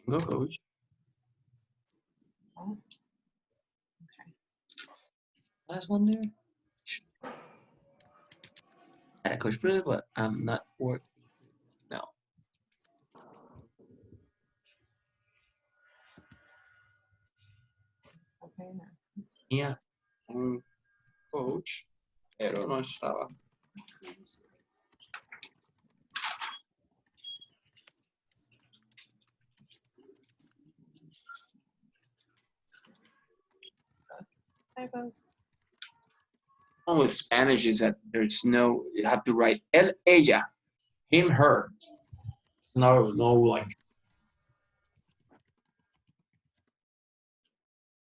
Tengo coach. Oh. Okay. Last one there. I coach Brit, but I'm not working. No. Okay. No. Yeah. Un coach, pero no estaba. Typos. One with Spanish is that there's no, you have to write él, ella, him, her. No like.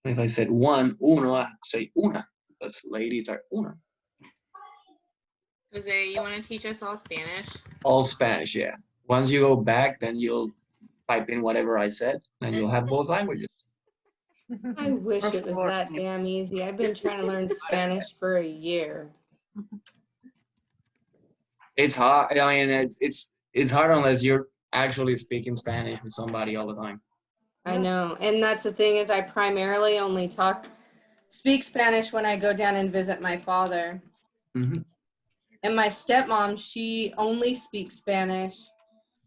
If I said one, uno, I say una, because ladies are una. Jose, you want to teach us all Spanish? All Spanish, yeah. Once you go back, then you'll type in whatever I said, and you'll have both languages. I wish it was that damn easy. I've been trying to learn Spanish for a year. It's hard. I mean, it's hard unless you're actually speaking Spanish with somebody all the time. I know. And that's the thing is I primarily only speak Spanish when I go down and visit my father. Mhm. And my stepmom, she only speaks Spanish.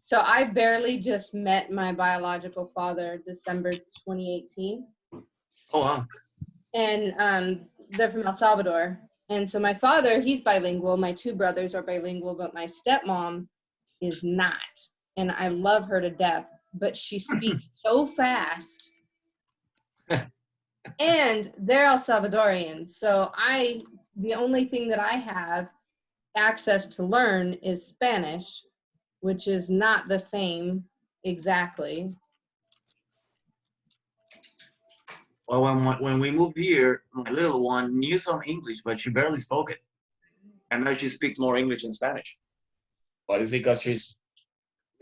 So I barely just met my biological father December 2018. Oh wow. And they're from El Salvador. And so my father, he's bilingual. My two brothers are bilingual, but my stepmom is not. And I love her to death, but she speaks so fast. And they're El Salvadorian. So the only thing that I have access to learn is Spanish, which is not the same exactly. Well, when we moved here, my little one knew some English, but she barely spoke it. And now she speaks more English than Spanish. But it's because she's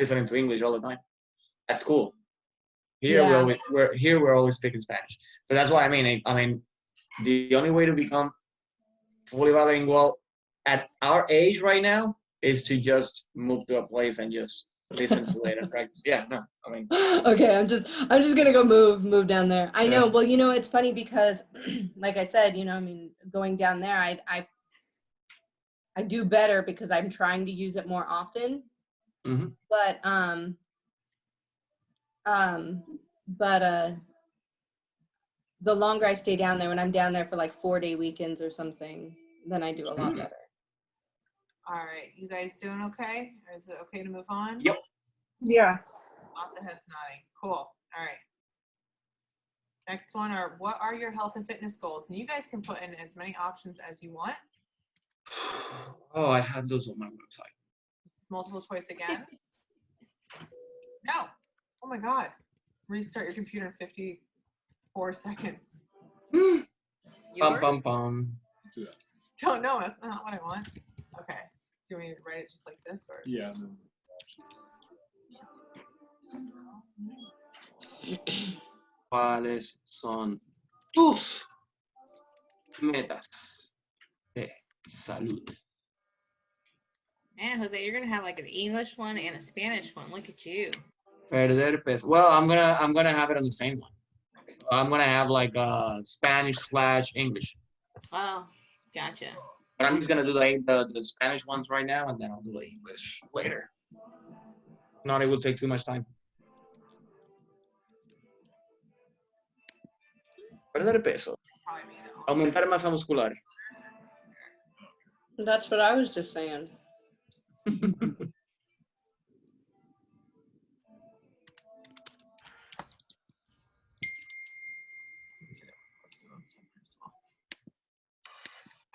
listening to English all the time. That's cool. Here Yeah. we're always speaking Spanish. So that's what I mean, the only way to become fully bilingual at our age right now is to just move to a place and just listen to it and practice. Yeah, no, I mean. Okay, I'm just gonna go move down there. I know. Well, it's funny because, like I said, I mean, going down there, I do better because I'm trying to use it more often. Mm-hmm. But the longer I stay down there, when I'm down there for like 4-day weekends or something, then I do a lot better. All right, you guys doing okay? Or is it okay to move on? Yep. Yes. Lots of heads nodding. Cool. All right. Next one are, what are your health and fitness goals? And you guys can put in as many options as you want. Oh, I had those on my website. This is multiple choice again. No. Oh my God. Restart your computer in 54 seconds. Bum, Yours? bum, bum. Don't know. That's not what I want. Okay. Do you want me to write it just like this? Or? Yeah. ¿Cuáles son tus metas de salud? Man, Jose, you're gonna have like an English one and a Spanish one. Look at you. Perder peso. Well, I'm gonna have it on the same one. I'm gonna have like Spanish/English. Oh, gotcha. But I'm just gonna do the Spanish ones right now, and then I'll do the English later. No, it will take too much time. Perder peso. Probably mean it all. Aumentar masa muscular. That's what I was just saying.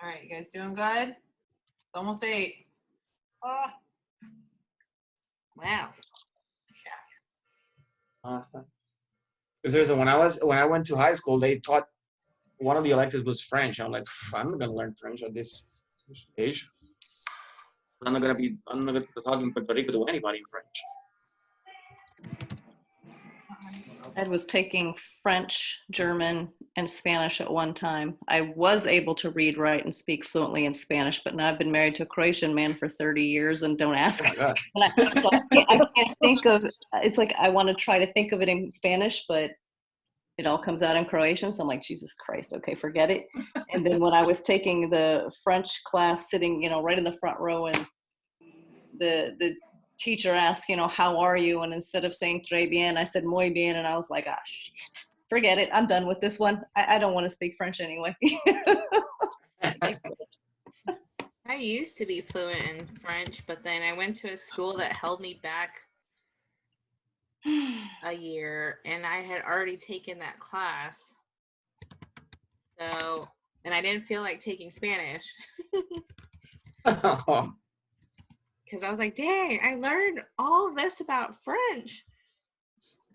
All right, you guys doing good? It's almost 8. Oh, Wow. Awesome. Because there's when I went to high school, they taught one of the electives was French. I'm like, I'm not gonna learn French at this age. I'm not gonna be talking in Puerto Rico to anybody in French. I was taking French, German, and Spanish at one time. I was able to read, write, and speak fluently in Spanish, but now I've been married to a Croatian man for 30 years and don't ask. Oh my God. I can't think of, it's like I want to try to think of it in Spanish, but it all comes out in Croatian. So I'm like, Jesus Christ, okay, forget it. And then when I was taking the French class, sitting, right in the front row, and the teacher asked, how are you? And instead of saying très bien, I said muy bien. And I was like, shit, forget it. I'm done with this one. I don't want to speak French anyway. I used to be fluent in French, but then I went to a school that held me back a year, and I had already taken that class. So, and I didn't feel like taking Spanish because I was like, dang, I learned all this about French.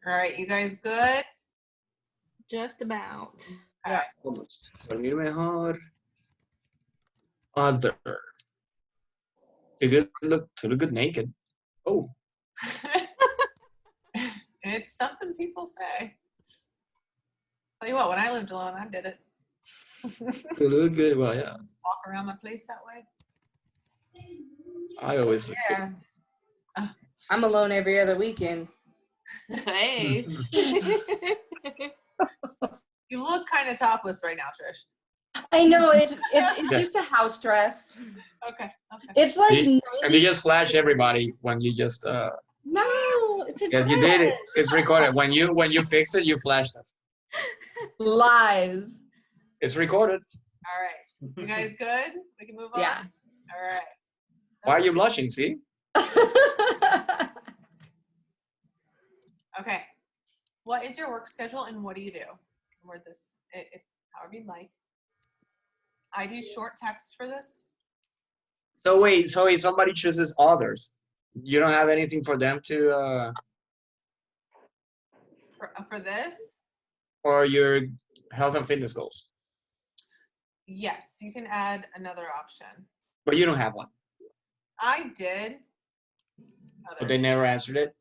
all right, you guys good? Just about. Yeah. Almost. Dormir mejor. Other. To look good naked. Oh. It's something people say. Tell you what, when I lived alone, I did it. To look good. Well, yeah. Walk around my place that way. I always. Yeah. I'm alone every other weekend. Hey. You look kind of topless right now, Trish. I know it's Yeah. just a house dress. Okay. It's like And you 90 just flash everybody when you just. No, it's a Yes, you did it. It's recorded. When you fixed it, you flashed us. lies. It's recorded. All right. You guys good? We can move on? Yeah. All right. Why are you blushing? See? Okay. What is your work schedule and what do you do? Word this, if however you'd like. I do short text for this. So wait. So if somebody chooses others, you don't have anything for them to, For this, or your health and fitness goals, yes, you can add another option. but you don't have one. I did. But they never answered it.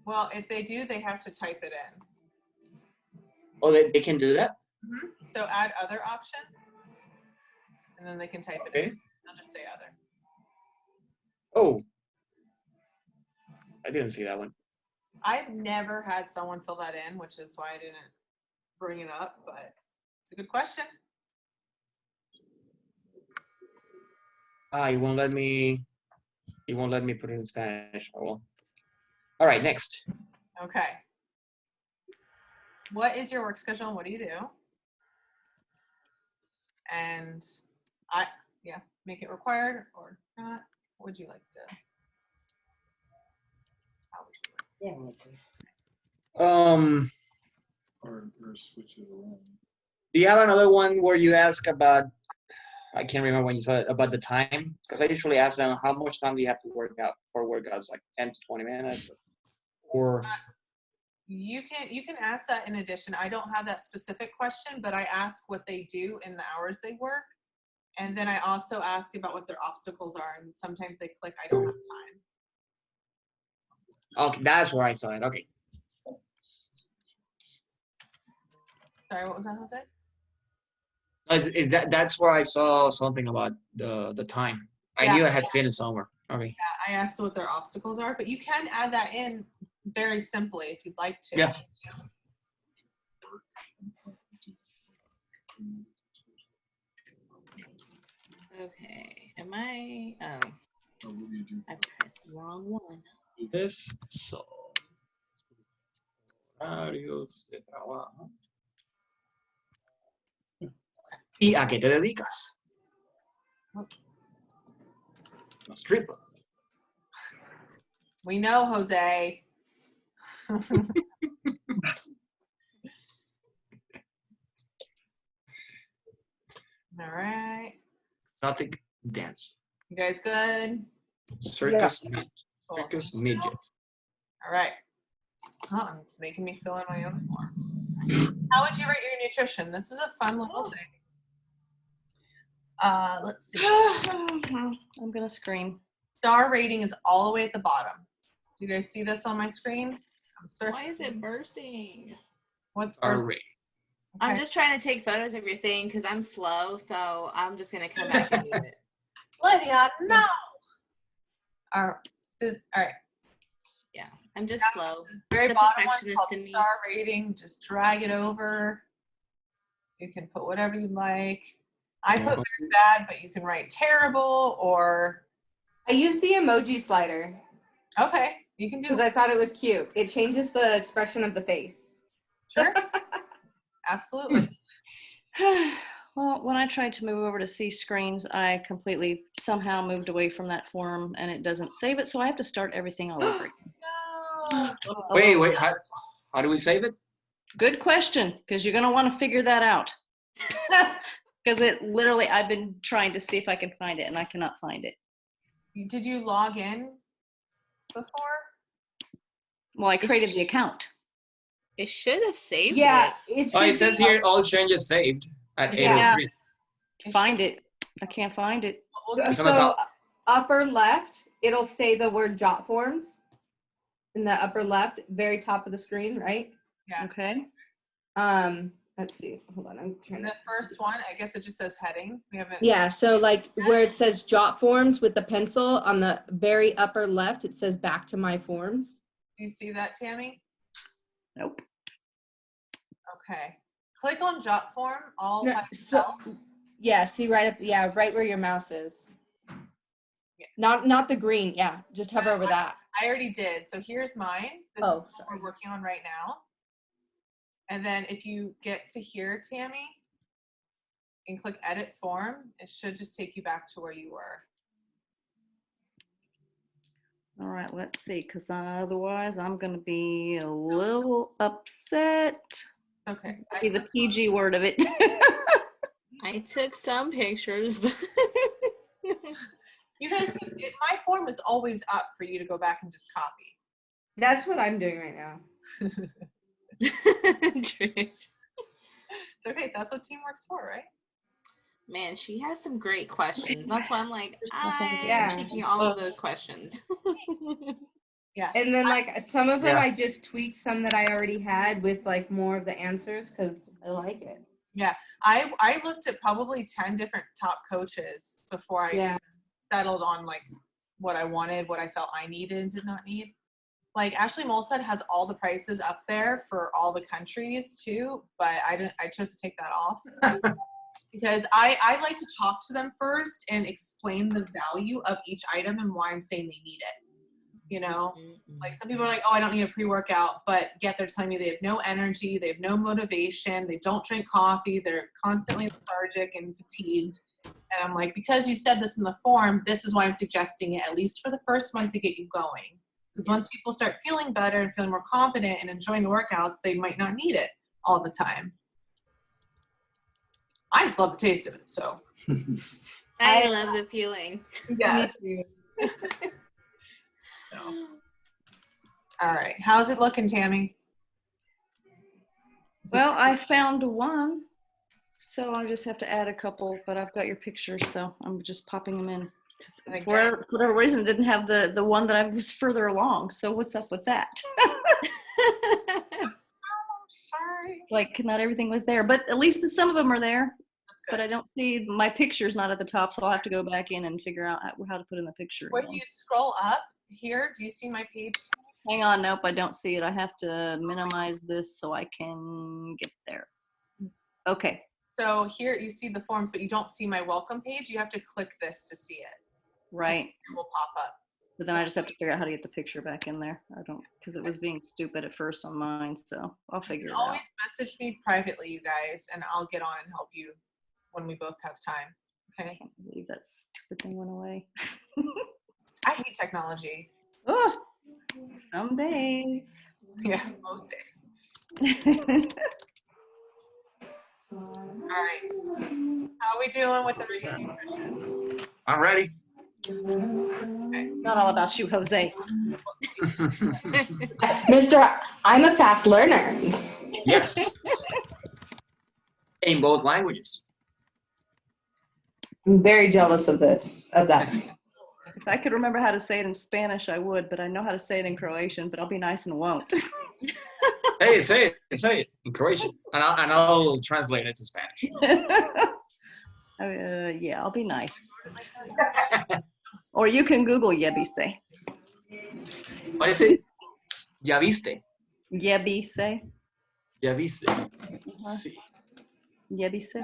Well, if they do, they have to type it in. Oh, they can do that. So add other option, and then they can type it Okay. in. They'll just say other. Oh, I didn't see that one. I've never had someone fill that in, which is why I didn't bring it up, but it's a good question. It won't let me. It won't let me put it in Spanish. Oh well. All right, next. Okay. What is your work schedule and what do you do? And make it required or not. What would you like to? How would you like? Or switch it around. Do you have another one where you ask about? I can't remember when you said it, about the time, because I usually ask them how much time do you have to work out for workouts, like 10 to 20 minutes, or. You can ask that in addition. I don't have that specific question, but I ask what they do in the hours they work. And then I also ask about what their obstacles are. And sometimes they click, I don't have time. Okay, that's where I saw it. Okay. Sorry, what was that, Jose? Is that's where I saw something about the time. I knew I had seen it somewhere. Okay. Yeah, I asked what their obstacles are, but you can add that in very simply if you'd like to. Yeah. Okay. Am I? Oh, What do you do? I pressed the wrong one. this. So, horarios de trabajo. ¿Y a qué te dedicas? No, stripper. We know, Jose. All right. Exotic dance. You guys good? Circus, Cool. circus midget. All right. Oh, it's making me fill in my own form. How would you rate your nutrition? This is a fun little thing. Let's see. I'm gonna scream. Star rating is all the way at the bottom. Do you guys see this on my screen? I'm certain. Why is it bursting? What's Star first? rating. I'm Okay. just trying to take photos of your thing because I'm slow, so I'm just gonna come back and do it. Lydia, no. All right. Yeah, I'm just slow. Very The bottom one's perfectionist called in me. star rating. Just drag it over. You can put whatever you like. I put very bad, but you can write terrible or I used the emoji slider okay. You can do because I thought it was cute. It changes the expression of the face. sure. Absolutely. Well, when I tried to move over to see screens, I completely somehow moved away from that form and it doesn't save it, so I have to start everything all over again. No. Wait, how do we save it? Good question, because you're going to want to figure that out. Because it literally, I've been trying to see if I can find it and I cannot find it. Did you log in before? Well, I created the account. It should have saved Yeah, it. it Oh, should it says be- here all changes saved at Yeah. 8:03. Find it. I can't find it. We'll It's on the So top. upper left, it'll say the word jot forms in the upper left, very top of the screen, right? Yeah. Okay. Let's see. Hold on, I'm trying the to. first one, I guess it just says heading. We haven't. Yeah, so like where it says jot forms with the pencil on the very upper left, it says back to my forms. Do you see that, Tammy? Nope. Okay. Click on jot form all No, by so, itself. yeah, see right up, yeah, right where your mouse is. Yeah. Not the green, yeah, just hover over that. I already did. So here's mine. This Oh, is what sorry. we're working on right now. And then if you get to here, Tammy, and click edit form, it should just take you back to where you were. All right, let's see, because otherwise I'm going to be a little upset. Okay. Be the PG word of it. I took some pictures, but You guys, my form is always up for you to go back and just copy. That's what I'm doing right now. Trish. It's okay. That's what teamwork's for, right? Man, she has some great questions. That's why I'm like, Yeah. I'm taking all of those questions. And then like some of them Yeah. I just tweaked some that I already had with like more of the answers because I like it. I looked at probably 10 different top coaches before I Yeah. settled on like what I wanted, what I felt I needed and did not need. Like Ashley Molstead has all the prices up there for all the countries too, but I chose to take that off because I like to talk to them first and explain the value of each item and why I'm saying they need it. You know, like some people are like, oh, I don't need a pre-workout, but yet they're telling me they have no energy, they have no motivation, they don't drink coffee, they're constantly lethargic and fatigued. And I'm like, because you said this in the form, this is why I'm suggesting it, at least for the first month to get you going. Because once people start feeling better and feeling more confident and enjoying the workouts, they might not need it all the time. I just love the taste of it, so. I love the feeling. Yes. Me too. All right. How's it looking, Tammy? Well, I found one, so I just have to add a couple, but I've got your pictures, so I'm just popping them in. Okay. For whatever reason, didn't have the one that I was further along, so what's up with that? Sorry. Like, not everything was there, but at least some of them are there, That's good. but I don't see, my picture's not at the top, so I'll have to go back in and figure out how to put in the picture. When you scroll up here, do you see my page? Hang on, nope, I don't see it. I have to minimize this so I can get there. Okay. So here you see the forms, but you don't see my welcome page. You have to click this to see it. Right. It will pop up. But then I just have to figure out how to get the picture back in there. I don't, because it was being stupid at first on mine, so I'll figure it out. Always message me privately, you guys, and I'll get on and help you when we both have time. I Okay? can't believe that stupid thing went away. I hate technology. Oh, some days. Yeah, most days. All right. How are we doing with the reading nutrition? I'm ready. Not all about you, Jose. Mr. I'm a fast learner. Yes. In both languages. I'm very jealous of that. If I could remember how to say it in Spanish, I would, but I know how to say it in Croatian, but I'll be nice and won't. Say it in Croatian, and I'll translate it to Spanish. Yeah, I'll be nice. Or you can Google Yebise. What is it? Ya viste. Yebise. Ya viste. Sí. Yebise.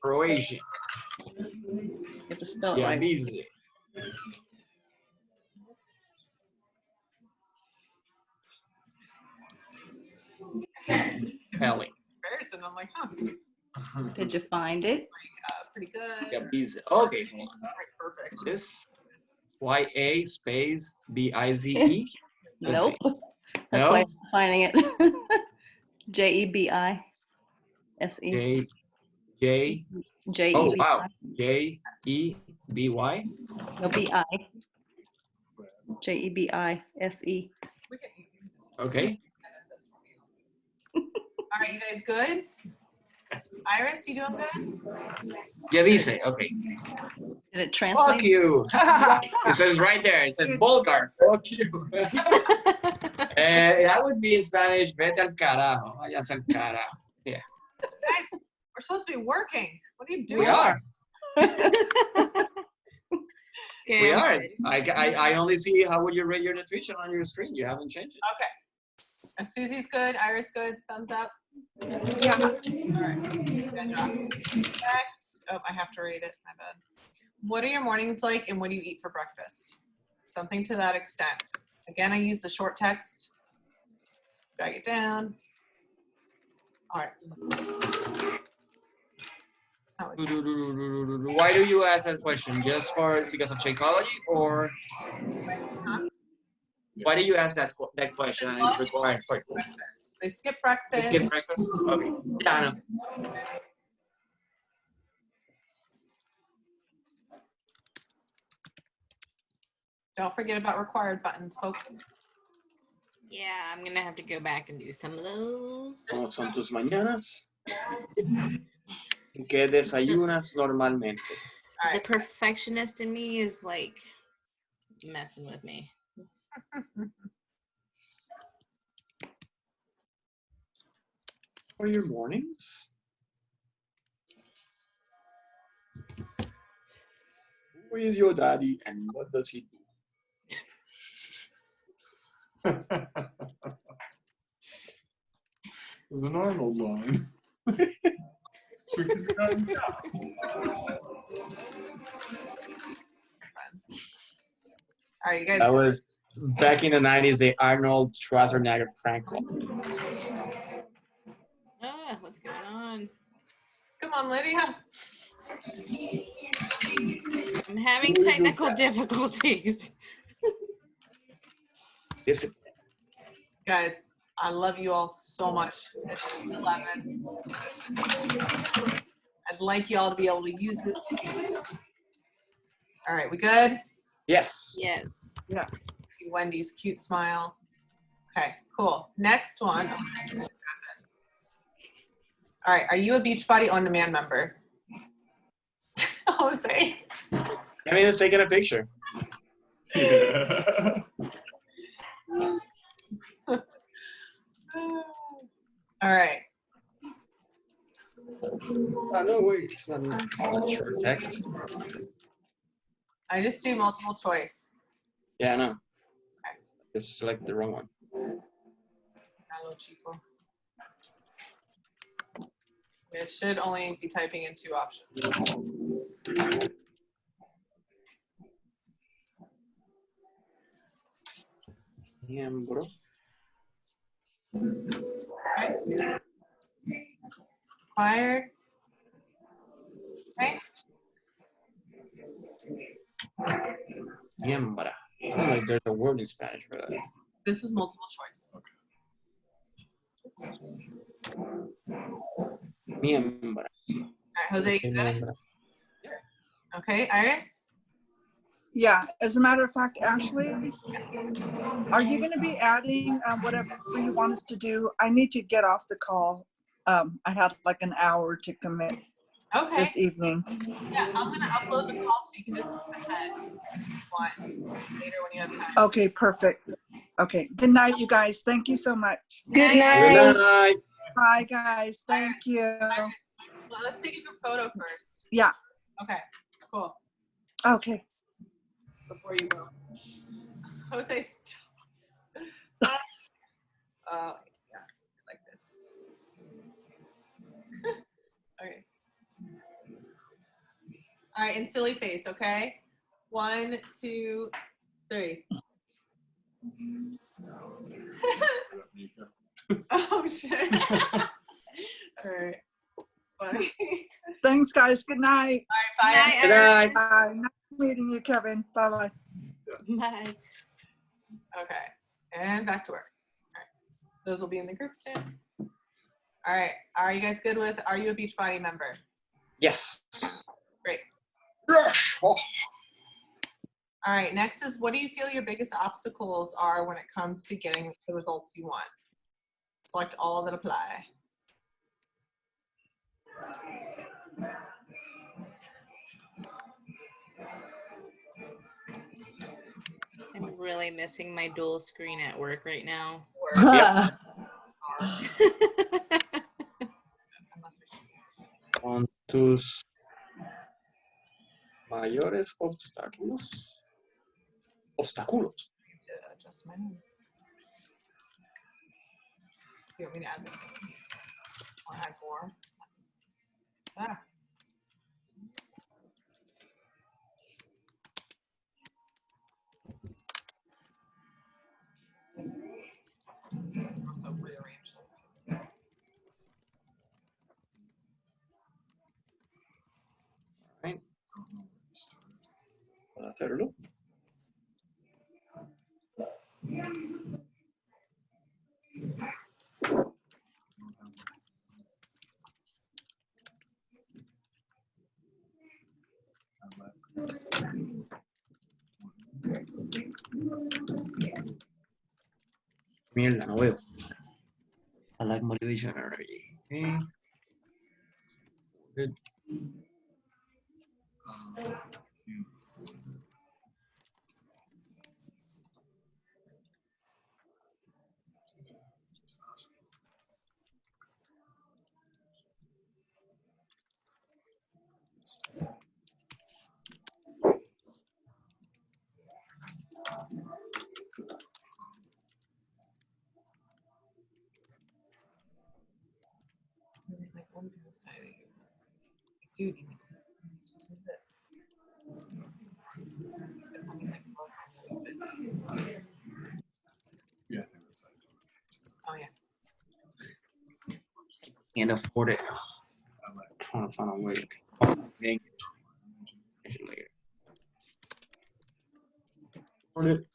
Croatian. You have to spell it Ya right. viste. Ellie. Comparison, I'm like, huh, Did you find it? pretty good. Ya viste. Okay, hold on. Right, perfect. This Y-A space B-I-Z-E. Let's Nope. see. That's No? why I'm finding it. J-E-B-I-S-E. J. J-E-B-I. Oh, wow. J-E-B-Y. No, B-I. J-E-B-I-S-E. We can Okay. edit this for you. All right, you guys good? Iris, you doing good? Ya viste. Okay. Did it translate? Fuck you. It says right there. It says Bulgar. Fuck you. That would be in Spanish. Vete al carajo. Vayas al carajo. Yeah. Guys, we're supposed to be working. What are you doing? We are. We are. Okay. I only see how would you rate your nutrition on your screen. You haven't changed it. Okay. Susie's good. Iris good. Thumbs up. Yeah. All right. You guys rock. Next. Oh, I have to read it. My bad. What are your mornings like and what do you eat for breakfast? Something to that extent. Again, I use the short text. Drag it down. All right. How would you- Why do you ask that question? Just because of psychology, or why do you ask that question? And it's required for breakfast. They skip you breakfast. skip breakfast. Okay. Yeah, I know. Don't forget about required buttons, folks. Yeah, I'm gonna have to go back and do some of those. ¿Cómo son tus mañanas? ¿Qué desayunas normalmente? All The right. perfectionist in me is like messing with me. For your mornings? Who is your daddy and what does he do? There's an Arnold line. So we can do that now. Friends. All right, you guys. That was back in the 90s, the Arnold Schwarzenegger prank call. Ah, what's going on? Come on, Lydia. I'm having Who is this technical guy? difficulties. Discipline. Guys, I love you all so much. It's 11. I'd like you all to be able to use this. All right, we good? Yes. Yes. See Wendy's cute smile. Okay, cool. Next one. All right, are you a Beachbody On Demand member? Jose. I mean, just taking a picture. Yeah. All right. No, wait, it's not short text. I just do multiple choice. Yeah, I know. Just select the wrong one. Hello, Chico. It should only be typing in 2 options. Miembro. Required. Okay. Miembra. I don't know if there's a word in Spanish for that. This is multiple choice. Miembra. All right, Jose, you good? Miembra. Okay, Iris? Yeah, as a matter of fact, Ashley, are you going to be adding whatever you want us to do? I need to get off the call. I had like an hour to commit Okay. this evening. Yeah, I'm gonna upload the call so you can just skip ahead if you want later when you have time. Okay, perfect. Okay, good night, you guys. Thank you so much. Good Good night. night. Bye, guys. Thank you. Well, let's take a group photo first. Yeah, Okay, cool. okay. Before you go. Jose, stop. Yeah, like this. Okay. All right, and silly face, okay? 1, 2, 3. Oh, shit. All right. Bye. Thanks, guys. Good night. Bye. Night, Good night. Bye. Nice meeting you, Kevin. Bye-bye. Bye. Okay, and back to work. All right, those will be in the group soon. All right, are you guys good with, are you a Beachbody member? Yes. Great. Yes. Oh. All right, next is, what do you feel your biggest obstacles are when it comes to getting the results you want? Select all that apply. I'm really missing my dual screen at work right now. Or, Yep. unless we should- Con tus mayores obstáculos. Obstáculos. I need to adjust my name. You want me to add this one? Or add more? Ah. Also rearrange them. Right. Puedo hacerlo. Mierda, no veo. I like motivation energy. Okay. Good. Like one side, dude, you need to do this. I mean, like, look, I'm always busy. Yeah, I think that's it. Oh yeah. Can't afford it. I like Trying to find a way. Dang it. Later. Afford it.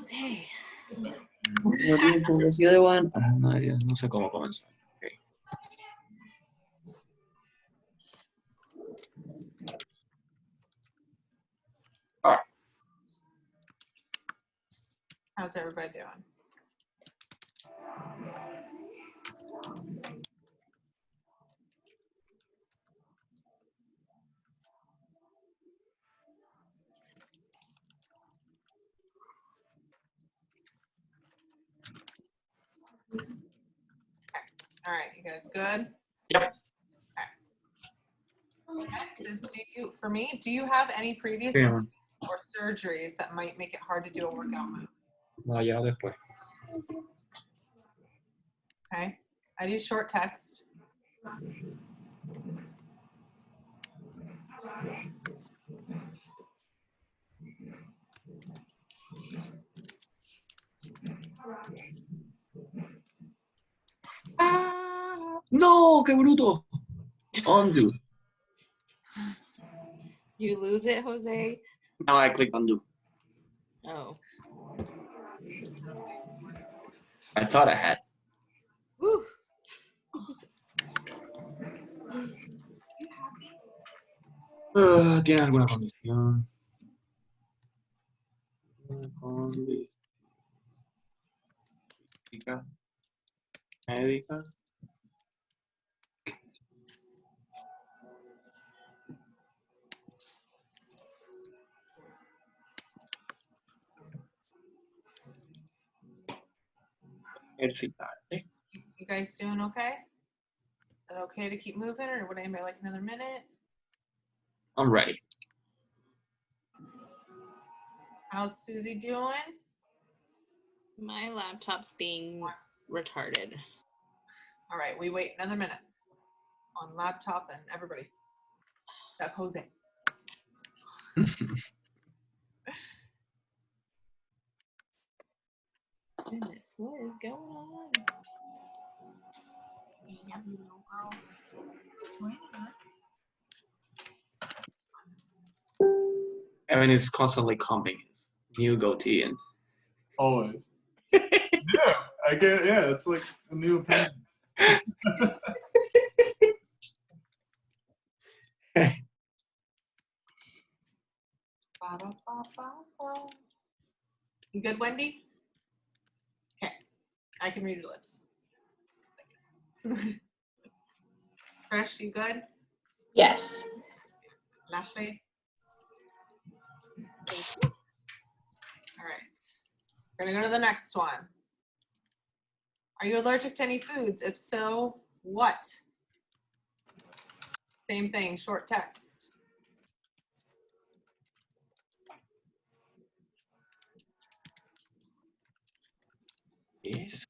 Okay. No tiene publicidad de One. Ah, no, no sé cómo comenzar. Okay. How's everybody doing? All right, you guys good? Yep. Okay. Next is, do you have any previous Yeah. or surgeries that might make it hard to do a workout move. Vaya después. Okay. I do short text. No, qué bruto. Undo. Do you lose it, Jose? Now I click undo. Oh. I thought I had. Woo. ¿Tiene alguna condición? Condición médica. Ejercitarte. You guys doing okay? Is it okay to keep moving, or would anybody like another minute? I'm ready. How's Susie doing? My laptop's being retarded. All right, we wait another minute on laptop and everybody. Except Jose. Goodness, what is going on? Evan is constantly combing his new goatee and Always. Yeah, I get. Yeah, it's like a new opinion. Ba-da-ba-ba-ba. You good, Wendy? Okay, I can read your lips. Trish, you good? Yes. Lashley? All right, we're gonna go to the next one. Are you allergic to any foods? If so, what? Same thing, short text. yes.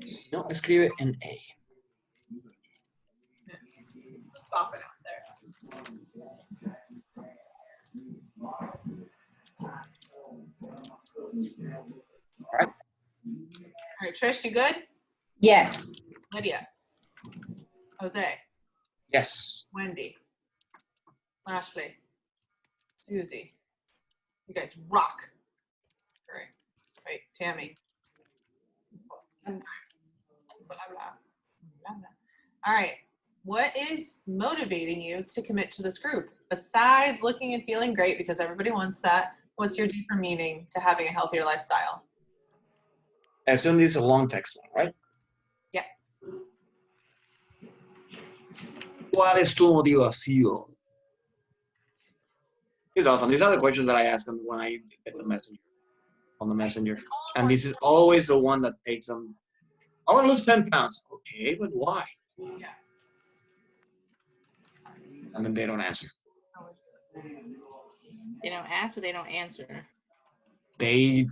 Si no, escribe en A. Just pop it out there. right. All right, Trish, you good? Yes. Lydia? Jose? Yes. Wendy? Ashley? Susie? You guys rock. All right. Wait, Tammy? Blah, blah, blah, blah. All right. What is motivating you to commit to this group? Besides looking and feeling great, because everybody wants that, what's your deeper meaning to having a healthier lifestyle? I assume this is a long text one, right? Yes. ¿Cuál es tu motivación? It's awesome. These are the questions that I ask them when I get the messenger, on the messenger. And this is always the one that takes them, I want to lose 10 pounds. Okay, but why? Yeah. And then they don't answer. They don't ask, but they don't answer. They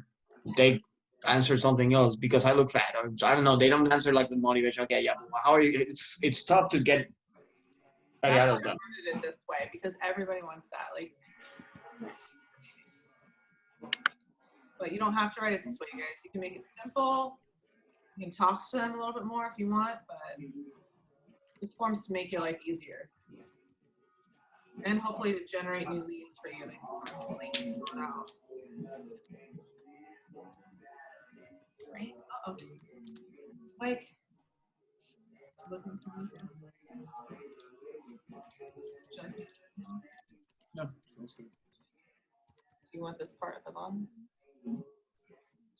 answer something else because I look fat. Or, I don't know. They don't answer like the motivation. Okay, yeah. How are you? It's tough to get that out That's of why I them. worded it this way, because everybody wants that. Like, but you don't have to write it this way, guys. You can make it simple. You can talk to them a little bit more if you want, but this form's to make your life easier. And hopefully to generate new leads for you. Right? Uh-oh. Like, No, sounds good. Do you want this part at the bottom? Do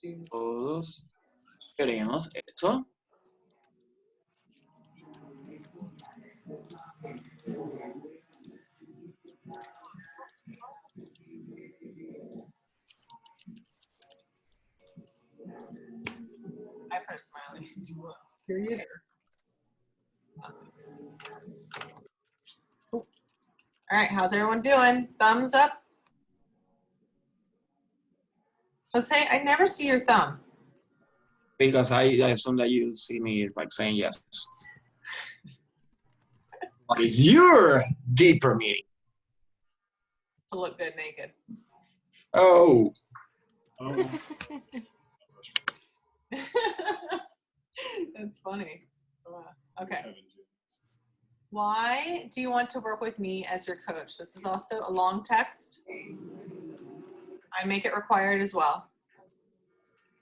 you, Todos queremos eso. I put a smiley. Do you want period or nothing? Cool. All right, how's everyone doing? Thumbs up. Jose, I never see your thumb. Because I assume that you see me like saying yes. What is your deeper meaning? To look good naked. Oh, Oh, That's funny. Okay. Kevin James. Why do you want to work with me as your coach? This is also a long text. I make it required as well.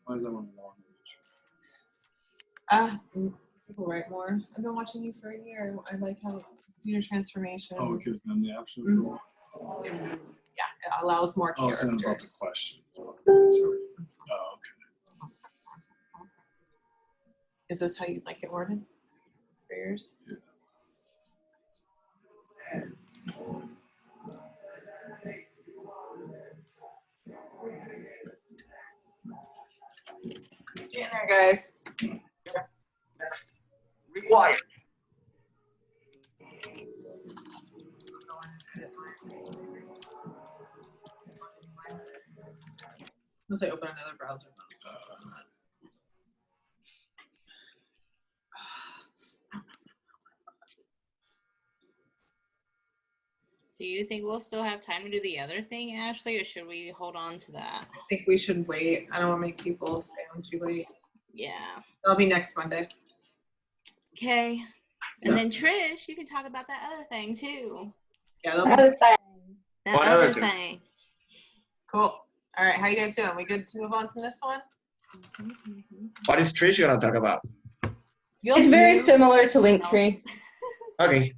Why is that one long? People write more. I've been watching you for a year. I like how computer transformation. Oh, it gives them the option. Mhm. Yeah, it allows more Oh, it's an above the characters. question. Oh, okay. Is this how you like it worded? For yours? Yeah. Get in there, guys. next. Required. Unless I open another browser. Do you think we'll still have time to do the other thing, Ashley, or should we hold on to that? I think we should wait. I don't want to make people stay on too late. Yeah. That'll be next Monday. Okay. So, And then Trish, you can talk about that other thing too. yeah, that'll be That What other other thing? thing. cool. All right, how you guys doing? We good to move on from this one? What is Trish gonna talk about? It's very similar to Linktree. Okay.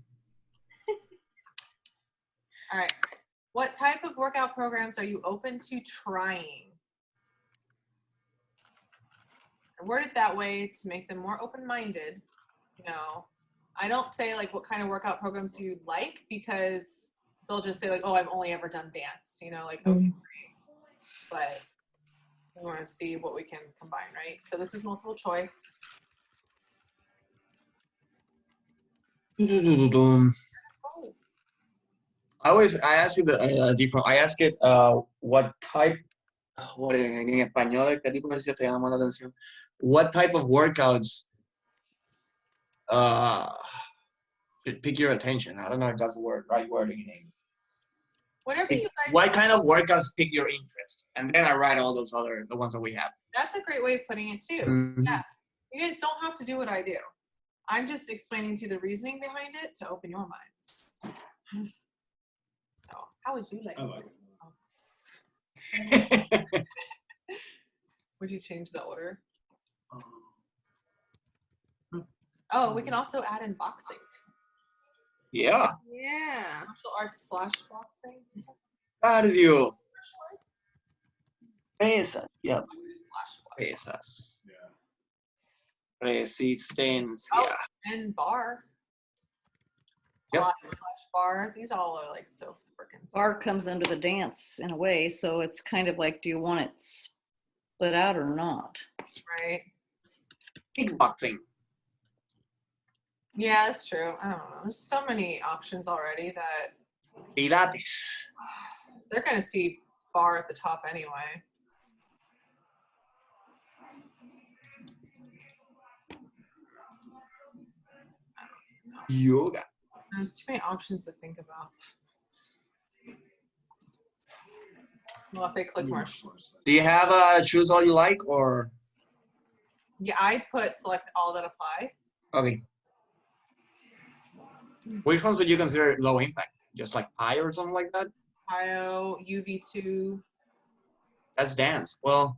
All right. What type of workout programs are you open to trying? I word it that way to make them more open-minded. You know, I don't say like what kind of workout programs do you like, because they'll just say like, oh, I've only ever done dance. You know, like okay, great. But we want to see what we can combine, right? So this is multiple choice. I Oh, ask it different. I ask it what type. What en español qué tipo de ejercicio te llama la atención? What type of workouts should pick your attention? I don't know if that's the right wording in English. whatever you guys. What kind of workouts pick your interest? And then I write all those other the ones that we have. That's a great way of putting it too. Mhm. Yeah. You guys don't have to do what I do. I'm just explaining to you the reasoning behind it to open your minds. So, how would you like I it? like it. Would you change the order? Um, Oh, we can also add in boxing. Yeah. Yeah. Martial arts / boxing. Is that Cardio. Pesas. Yeah. what we do / boxing? Pesas. Yeah. Resistencia. Oh. And bar. Yep. / bar. These all are like so freaking. Bar comes under the dance in a way, so it's kind of like, do you want it split out or not? Right. Kickboxing. Yeah, that's true. I don't know. There's so many options already that Pilates. they're gonna see bar at the top anyway. Yoga. There's too many options to think about. Well, if they click martial arts. Do you have choose all you like or? Yeah, I put select all that apply. Okay. Which ones would you consider low impact? Just like I or something like that? IO, UV2. That's dance. Well,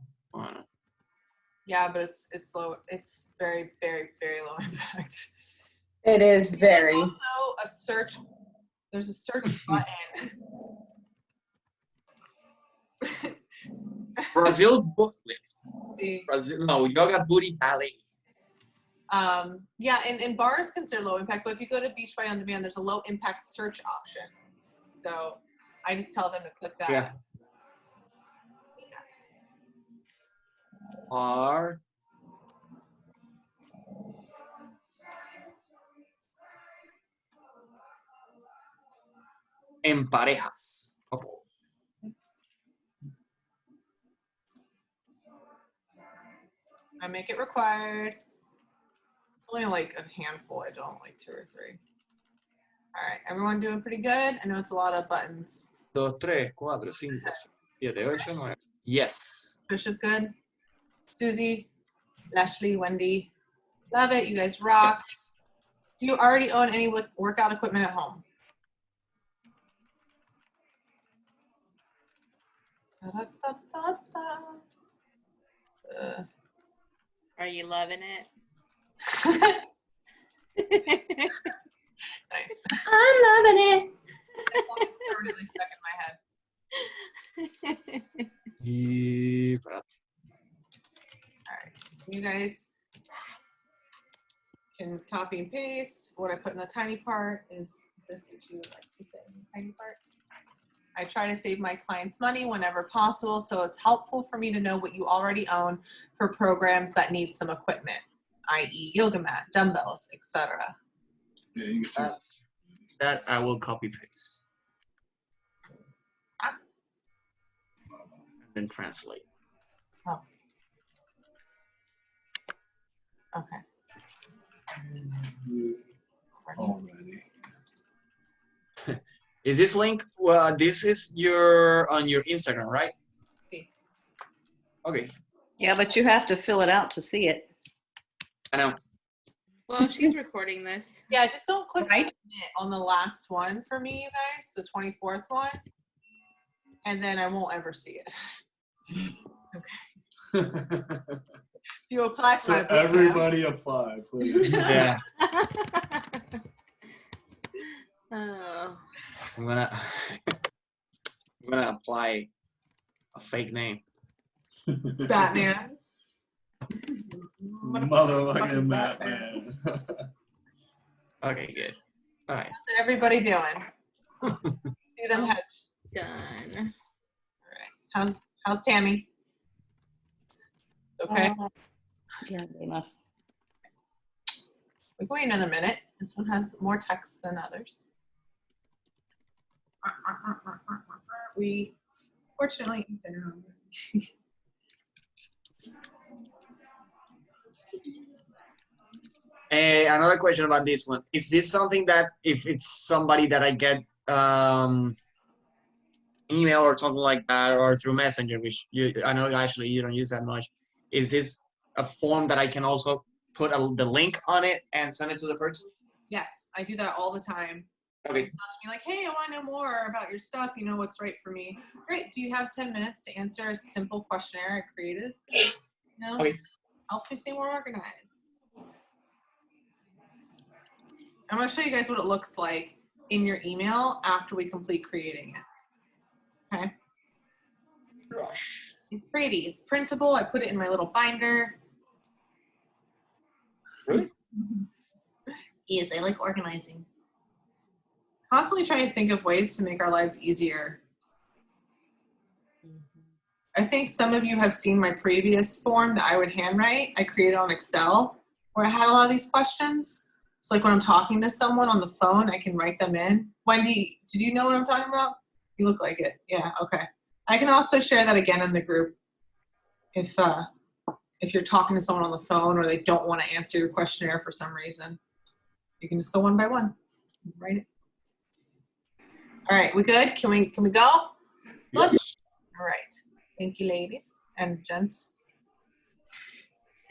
Yeah, but it's low. It's very, very, very low impact. It is very. There's also a search. There's a search button. Brazil book lift. See. Brazil, no, yoga booty ballet. Yeah, and bar is considered low impact, but if you go to Beachbody On Demand, there's a low impact search option. So I just tell them to click that. Yeah. Are en parejas. Okay. I make it required. Only like a handful. I don't like 2 or 3. All right, everyone doing pretty good? I know it's a lot of buttons. 2, 3, 4, 5, 6, 7, 8, 9. Yes. Trish is good. Susie, Leslie, Wendy. Love it. You guys rock. Yes. Do you already own any workout equipment at home? Are you loving it? Nice. I'm loving it. It's permanently stuck in my head. All right. You guys can copy and paste. What I put in the tiny part is this what you would like to say in the tiny part. I try to save my clients money whenever possible, so it's helpful for me to know what you already own for programs that need some equipment, i.e. yoga mat, dumbbells, etc. Yeah, you get to. That I will copy paste. Ah. And then translate. Oh. Okay. Already. Is this link? Well, this is on your Instagram, right? Okay. Okay. Yeah, but you have to fill it out to see it. I know. Well, she's recording this. Yeah, just don't click Right. submit on the last one for me, you guys, the 24th one. And then I won't ever see it. If you apply for my So boot camp, everybody apply, please. Yeah. Oh. I'm gonna apply a fake name. Batman. Motherfucking Batman. Okay, good. All right. How's everybody doing? See them heads. Done. All right. How's Tammy? Okay. Yeah, good enough. We can wait another minute. This one has more text than others. We fortunately Another question about this one. Is this something that if it's somebody that I get email or something like that, or through Messenger, which I know actually you don't use that much, is this a form that I can also put the link on it and send it to the person? Yes, I do that all the time. Okay. To be like, hey, I want to know more about your stuff. You know what's right for me. Great. Do you have 10 minutes to answer a simple questionnaire I created? No. Okay. Helps me stay more organized. I'm going to show you guys what it looks like in your email after we complete creating it. Okay. Gosh. It's pretty. It's printable. I put it in my little binder. Really? Yes, I like organizing. Constantly trying to think of ways to make our lives easier. I think some of you have seen my previous form that I would handwrite. I created on Excel where I had a lot of these questions. So like when I'm talking to someone on the phone, I can write them in. Wendy, did you know what I'm talking about? You look like it. Yeah, okay. I can also share that again in the group if you're talking to someone on the phone or they don't want to answer your questionnaire for some reason. You can just go one by one. Write it. All right, we good? Can we go? Yes. All right. Thank you, ladies and gents.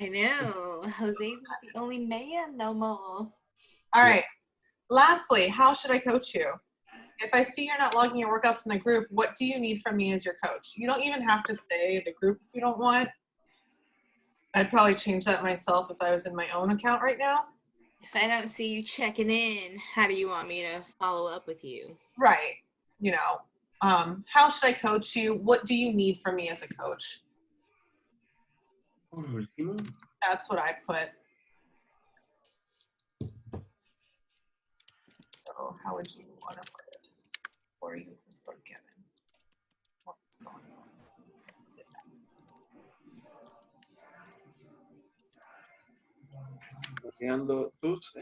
I know. Jose's not the only man no more. All right. Lastly, how should I coach you? If I see you're not logging your workouts in the group, what do you need from me as your coach? You don't even have to stay the group if you don't want. I'd probably change that myself if I was in my own account right now. If I don't see you checking in, how do you want me to follow up with you? Right. You know, how should I coach you? What do you need from me as a coach? That's what I put. So how would you want to put it? Or you can start giving. What's going on? Bloqueando tus.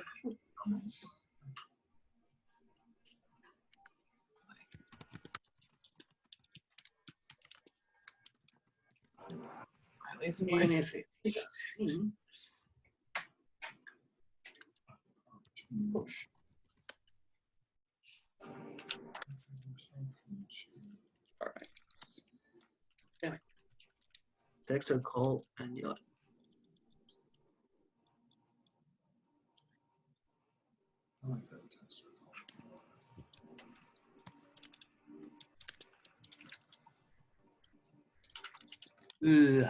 At least ¿Qué mine. necesitas? Sí. Push. All right. Damn it. Text or call Angela. I like that text. Ugh,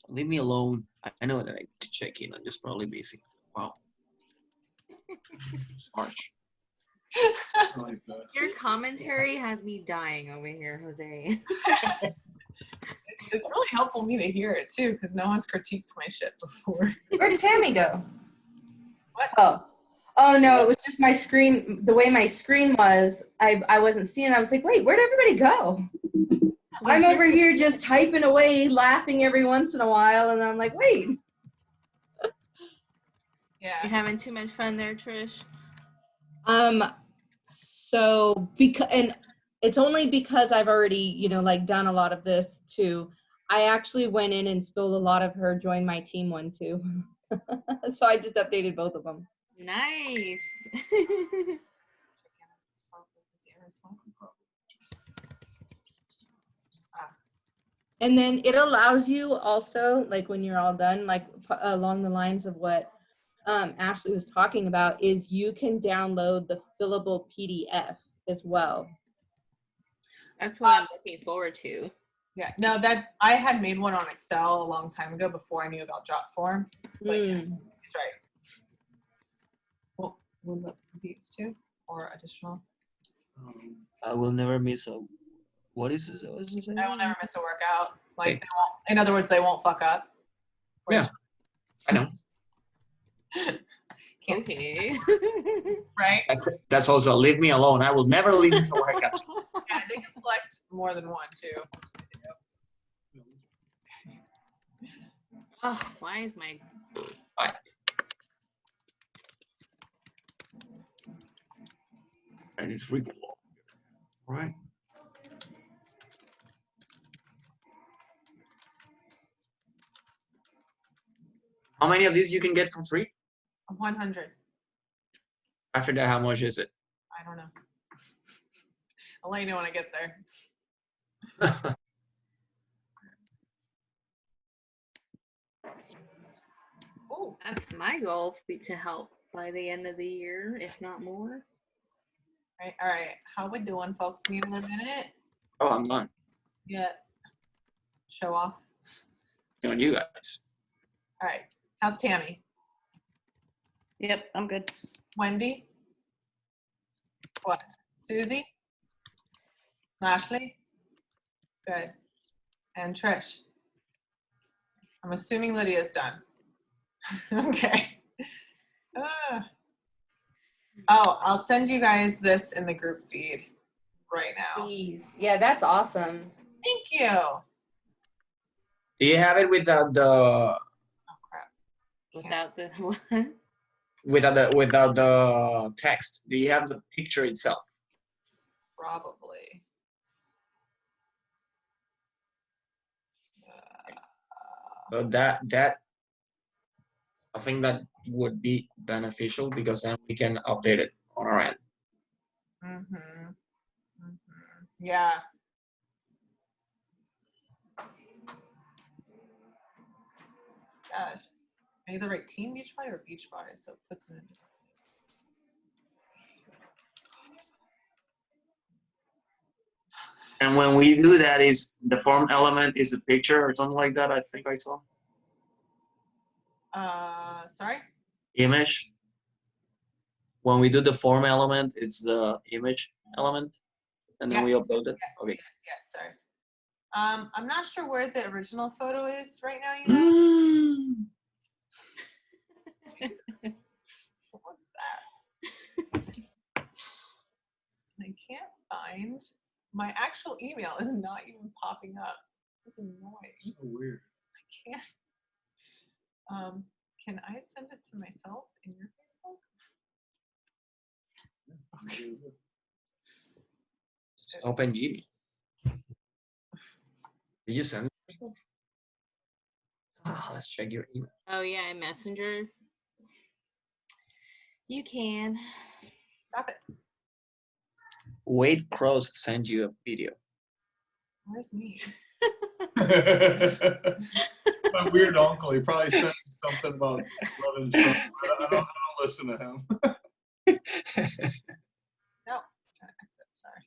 leave me alone. I know that I need to check in. I'm just probably busy. Wow. Harsh. I like that. Your commentary has me dying over here, Jose. It's really helpful me to hear it too, because no one's critiqued my shit before. Where did Tammy go? What? Oh no, it was just my screen. The way my screen was, I wasn't seeing. I was like, wait, where'd everybody go? I'm over here just typing away, laughing every once in a while, and I'm like, wait. You're Yeah. having too much fun there, Trish. So and it's only because I've already, like done a lot of this too. I actually went in and stole a lot of her join my team one too. So I just updated both of them. Nice. And then it allows you also, like when you're all done, like along the lines of what Ashley was talking about, is you can download the fillable PDF as well. That's what I'm looking forward to. Yeah. No, that I had made one on Excel a long time ago before I knew about Jotform. But yes, he's right. Well, we'll look at these two or additional. I will never miss a. What is this? What is this? I will never miss a workout. Like, Okay. they won't, in other words, they won't fuck up. Yeah. I know. Can't Okay. right? That's also leave me alone. I will never leave this workout. Yeah, they can select more than one too. Oh, why is my And it's free. Right. How many of these you can get for free? 100. After that, how much is it? I don't know. I'll let you know when I get there. Oh, That's my goal to help by the end of the year, if not more. right. All right. How we doing, folks? Need another minute? Oh, I'm done. Yeah. Show off. On you guys. All right. How's Tammy? Yep, I'm good. Wendy? What? Susie? Ashley? Good. And Trish? I'm assuming Lydia's done. Okay. Oh, I'll send you guys this in the group feed right now. Please. Yeah, that's awesome. Thank you. Do you have it without the Oh, crap. Without the without the text? Do you have the picture itself? Probably. So that I think that would be beneficial because then we can update it on our end. Yeah. Gosh. Are you the right team, Beachbody or Beachbody? So it puts it in. And when we do that, is the form element is a picture or something like that? I think I saw Sorry? image. when we do the form element, it's the image element, and then we Yes, upload it. Yes, Okay. yes, sorry. I'm not sure where the original photo is right now, you guys. What's that? I can't find my actual email is not even popping up. It's annoying. So weird. I can't. Can I send it to myself in your Facebook? Open Gmail. Did you send it yourself? Let's check your email. Oh yeah, Messenger. You can. Stop it. Wade Cross sent you a video. Where's me? My weird uncle. He probably sent me something about loving Trump. I don't listen to him. No. Trying to exit. Sorry.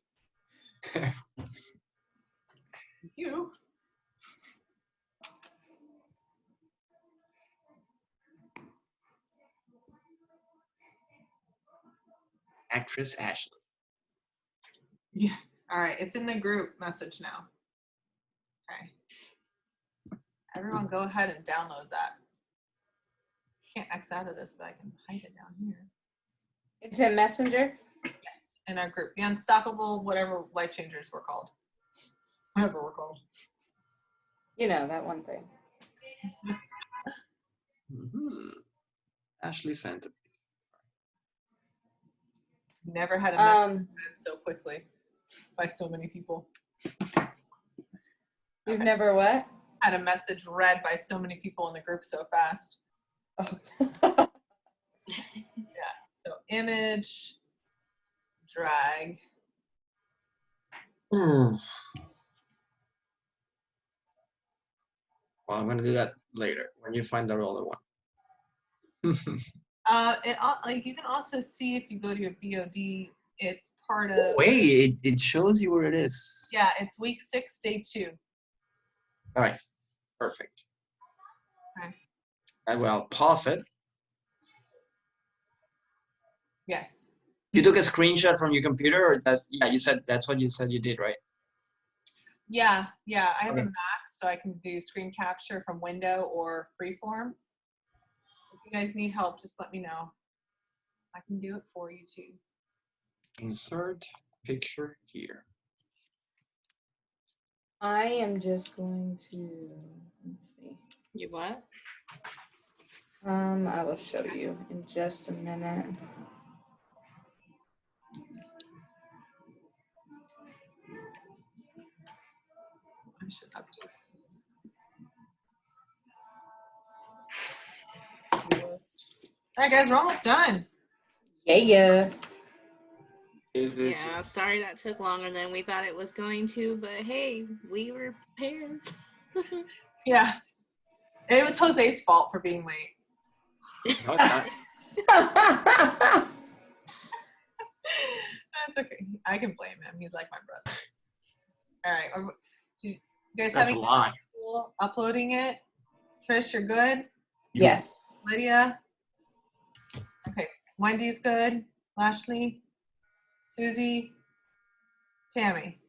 You. Actress Ashley. Yeah. All right. It's in the group message now. Okay. Everyone go ahead and download that. Can't X out of this, but I can hide it down here. It's in Messenger. Yes. In our group. The Unstoppable, whatever Life Changers were called. Whatever we're called. You know, that one thing. Ashley sent it. Never had a message read so quickly by so many people. You've Okay. never what? Had a message read by so many people in the group so fast. Oh. So image, drag. Well, I'm gonna do that later when you find the other one. Like you can also see if you go to your BOD, it's part of. Wait, it shows you where it is. Yeah, it's week 6, day 2. All right, perfect. Okay. I will pause it. Yes. You took a screenshot from your computer, or that's you said that's what you said you did, right? Yeah. I have a Okay. Mac, so I can do screen capture from window or freeform. If you guys need help, just let me know. I can do it for you too. Insert picture here. I am just going to, let's see. You what? I will show you in just a minute. I should update this. To-do list. All right, guys, we're almost done. Yeah. Is this Yeah, sorry that took longer than we thought it was going to, but hey, we were prepared. Yeah. It was Jose's fault for being late. no, it's not. That's okay. I can blame him. He's like my brother. All right. Do you guys That's a having lie. trouble uploading it? Trish, you're good? Yes. Lydia? Okay. Wendy's good? Lashley? Susie? Tammy?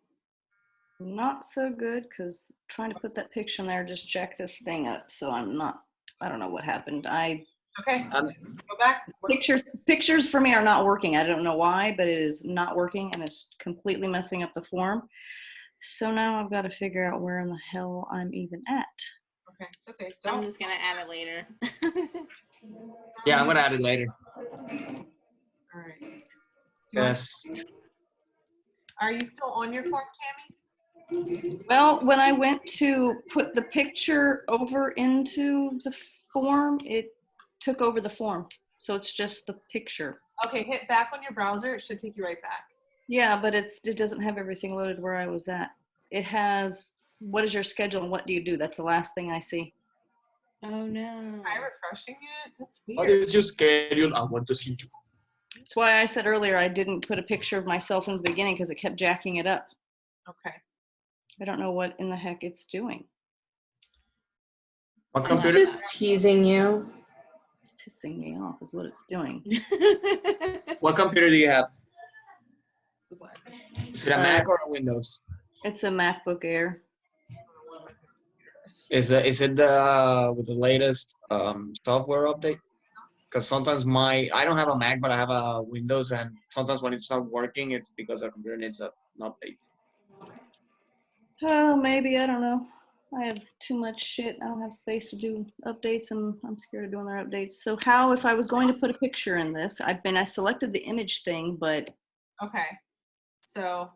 Not so good because trying to put that picture in there just jacked this thing up. So I don't know what happened. Okay. Um, Go back. Pictures for me are not working. I don't know why, but it is not working and it's completely messing up the form. So now I've got to figure out where in the hell I'm even at. Okay. It's okay. I'm just gonna add it later. Yeah, I'm gonna add it later. All right. Do you want- Yes. Are you still on your form, Tammy? Well, when I went to put the picture over into the form, it took over the form. So it's just the picture. Okay, hit back on your browser. It should take you right back. Yeah, but it doesn't have everything loaded where I was at. It has, what is your schedule and what do you do? That's the last thing I see. Oh no. Try refreshing it. That's What weird. is your schedule? I want to see you. That's why I said earlier I didn't put a picture of myself in the beginning because it kept jacking it up. Okay. I don't know what in the heck it's doing. What It's computer? just teasing you. pissing me off is what it's doing. What computer do you have? This is what I think. Is it a Mac or a Windows? It's a MacBook Air. Is it the with the latest software update? Because sometimes I don't have a Mac, but I have a Windows, and sometimes when it's not working, it's because the computer needs an update. Oh, maybe, I don't know. I have too much shit. I don't have space to do updates, and I'm scared of doing their updates. So how, if I was going to put a picture in this, I selected the image thing, but Okay. So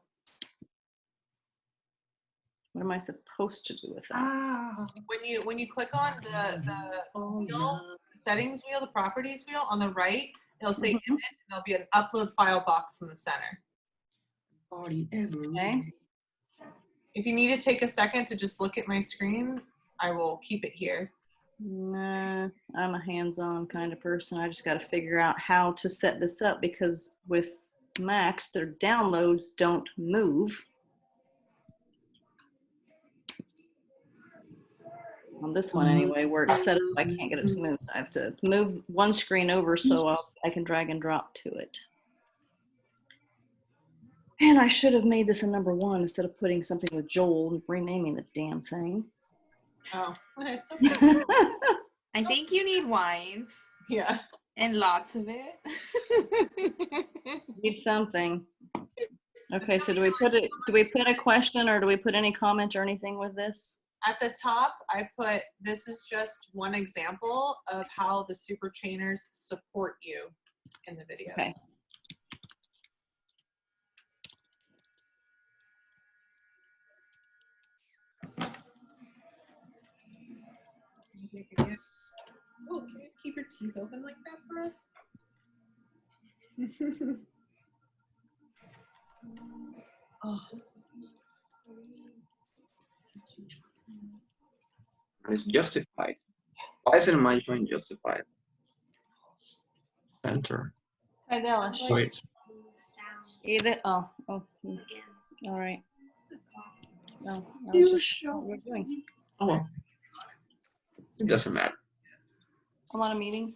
what am I supposed to do with that? Ah. when you click on the wheel, the settings wheel, the properties wheel on the right, it'll say image, and there'll be an upload file box in the center. Okay. If you need to take a second to just look at my screen, I will keep it here. Nah, I'm a hands-on kind of person. I just got to figure out how to set this up, because with Macs, their downloads don't move. On this one anyway, where it's set up, I can't get it to move. So I have to move one screen over so I can drag and drop to it. And I should have made this a #1 instead of putting something with Joel and renaming the damn thing. Oh, it's okay. I think you need wine Yeah. and lots of it. Need something. Okay, so do we put a question, or do we put any comment or anything with this? At the top, I put, this is just one example of how the super trainers support you in the videos. Okay. Oh, can you just keep your teeth open like that for us? Oh. It's justified. Why isn't my showing justified? Center. Hi, Dallas. Wait. Either. Oh. All right. No. What we're doing. Oh well. It doesn't matter. I'm on a meeting.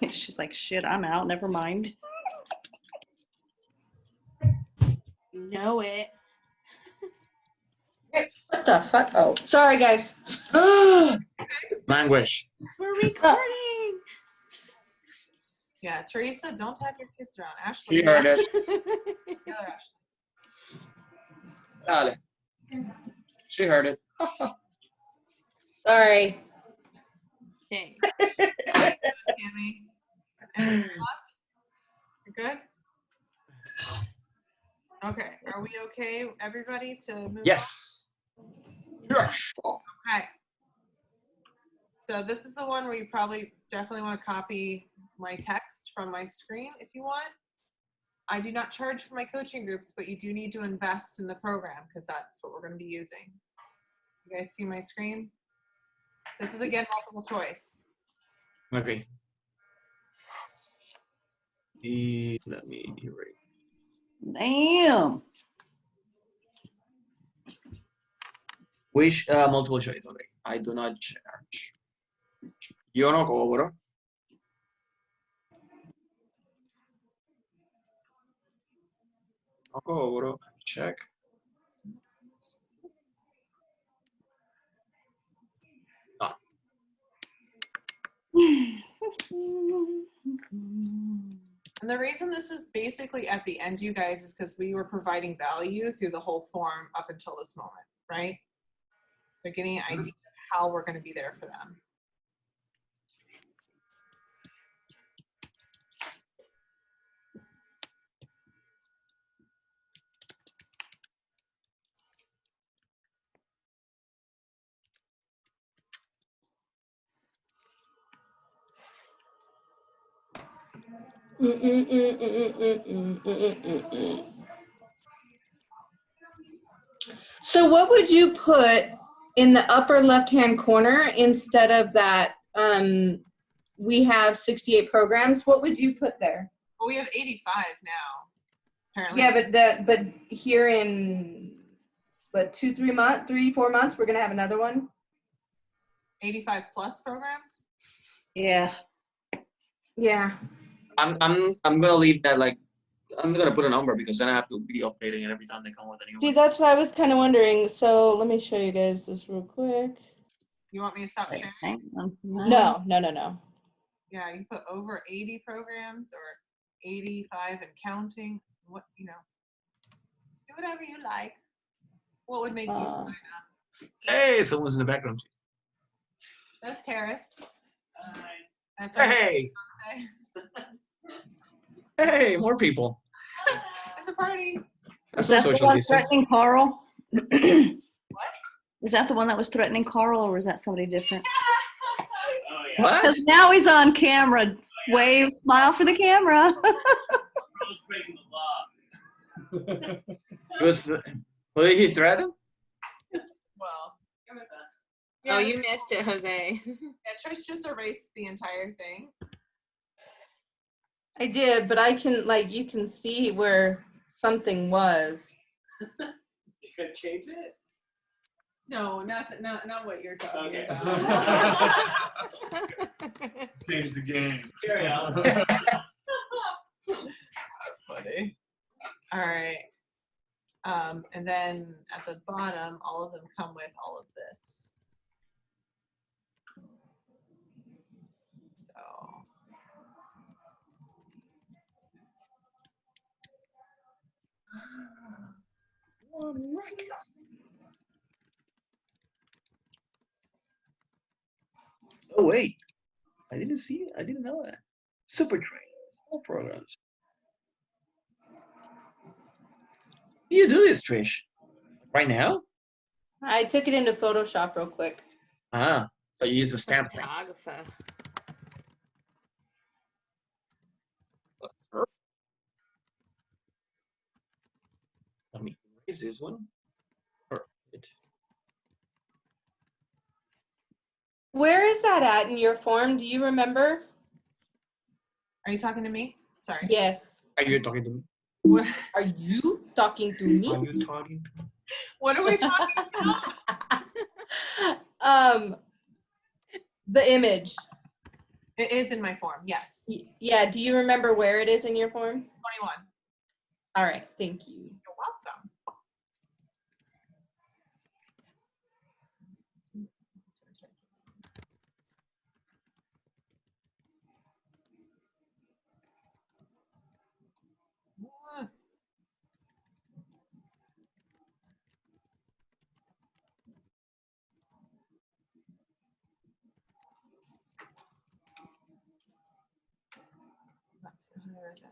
She's like, shit, I'm out. Never mind. Know it. What the fuck? Oh, sorry, guys. Language. We're recording. Yeah, Teresa, don't tag your kids around. Ashley. She heard it. The other Ashley. Dale. She heard it. Sorry. Okay. Tammy. Any luck? You're good? Okay. Are we okay, everybody, to move Yes. Yes. on? Okay. So this is the one where you probably definitely want to copy my text from my screen if you want. I do not charge for my coaching groups, but you do need to invest in the program because that's what we're going to be using. You guys see my screen? This is, again, multiple choice. Okay. Let me erase. Damn. Which multiple choice? Okay. I do not charge. Yo no cobro. No cobro. Check. Ah. And the reason this is basically at the end, you guys, is because we were providing value through the whole form up until this moment, right? They're getting an idea of how we're going to be there for them. So what would you put in the upper left-hand corner instead of that we have 68 programs? What would you put there? Well, we have 85 now, apparently. Yeah, but here in 3-4 months, we're gonna have another one. 85 plus programs? Yeah. Yeah. I'm gonna leave that like I'm gonna put a number because then I have to be updating it every time they come with a new See, one. that's what I was kind of wondering. So let me show you guys this real quick. You want me to stop Wait, sharing? hang on. No, no, no, no. Yeah, you put over 80 programs or 85 and counting. What, you know, do whatever you like. What would make you Uh, sign up? Hey, someone's in the background. That's Terrace. That's what Hey, I hey, more people. say. It's a party. That's Is no that the social one distance. threatening Carl? What? Is that the one that was threatening Carl, or was that somebody different? What? Because now he's on camera. Wave, smile for the camera. It was, who did he threaten? Well. Oh, you missed it, Jose. Yeah, Trish just erased the entire thing. I did, but I can, like, you can see where something was. You guys change it? No, not what you're talking Okay. about. Change the game. Carry on. That's funny. All right. And then at the bottom, all of them come with all of this. So. Oh wait, I didn't see it. I didn't know that. Super train, all programs. Do you do this, Trish? Right now? I took it into Photoshop real quick. Ah, so you use the stamp thing. Photographer. Let me erase this one. Perfect. Where is that at in your form? Do you remember? Are you talking to me? Sorry. Yes. Are you talking to me? What, Are you talking to me? Are you talking to me? what are we talking about? The image. It is in my form, yes. Yeah, do you remember where it is in your form? 21. All right, thank you. You're welcome. What? That's where the-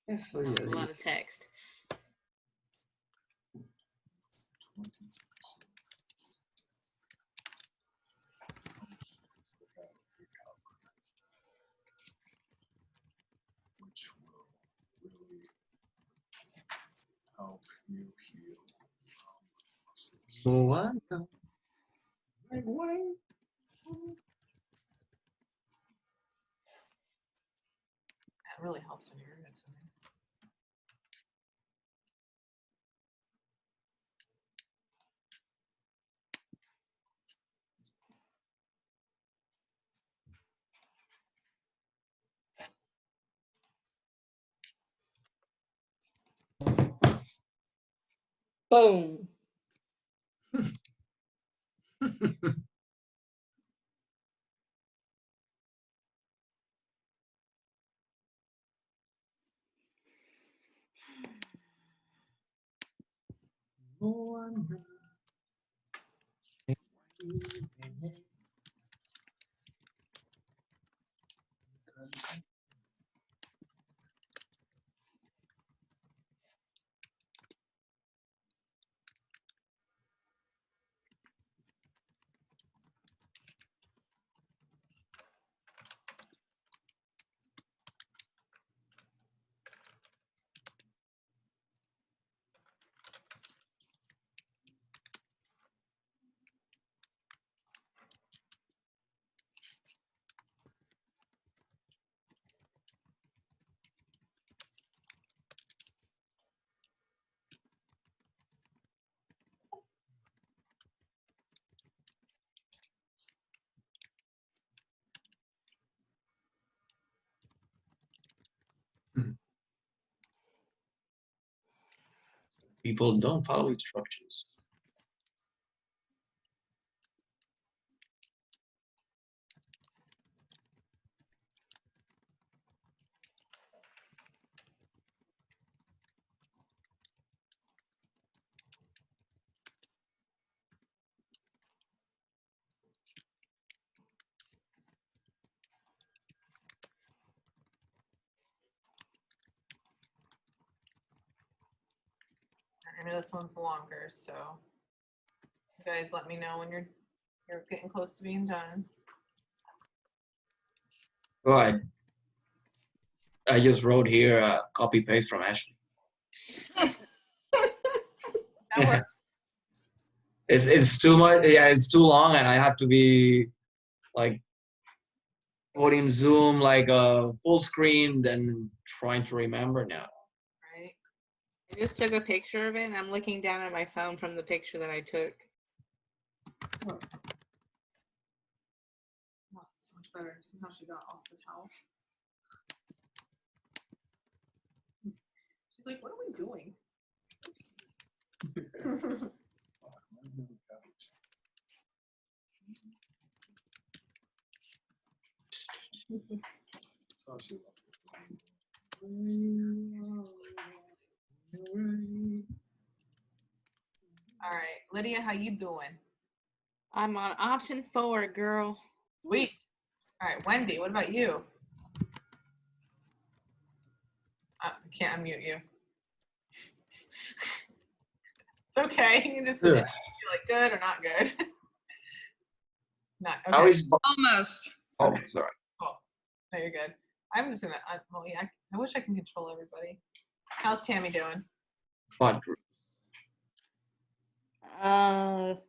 Yes, so That was a yeah. lot of text. Which will really help you heal. So I know. Like what? That really helps when you're in it. Boom. No wonder. People don't follow instructions. I know this one's longer, so you guys let me know when you're getting close to being done. Right. I just wrote here copy paste from Ashley. That works. It's too much. Yeah, it's too long, and I have to be like putting Zoom like a full screen, then trying to remember now. Right? I just took a picture of it, and I'm looking down at my phone from the picture that I took. Oh, that's so much better. Somehow she got off the towel. She's like, what are we doing? So she loves it. All right, Lydia, how you doing? I'm on option 4, girl. Sweet. All right, Wendy, what about you? I can't unmute you. It's okay. You can just say Ugh. you're like good or not good. Not okay. How is Almost. oh Okay. sorry. Cool. No, you're good. I'm just gonna. Well, yeah. I wish I can control everybody. How's Tammy doing? Bot group. I'll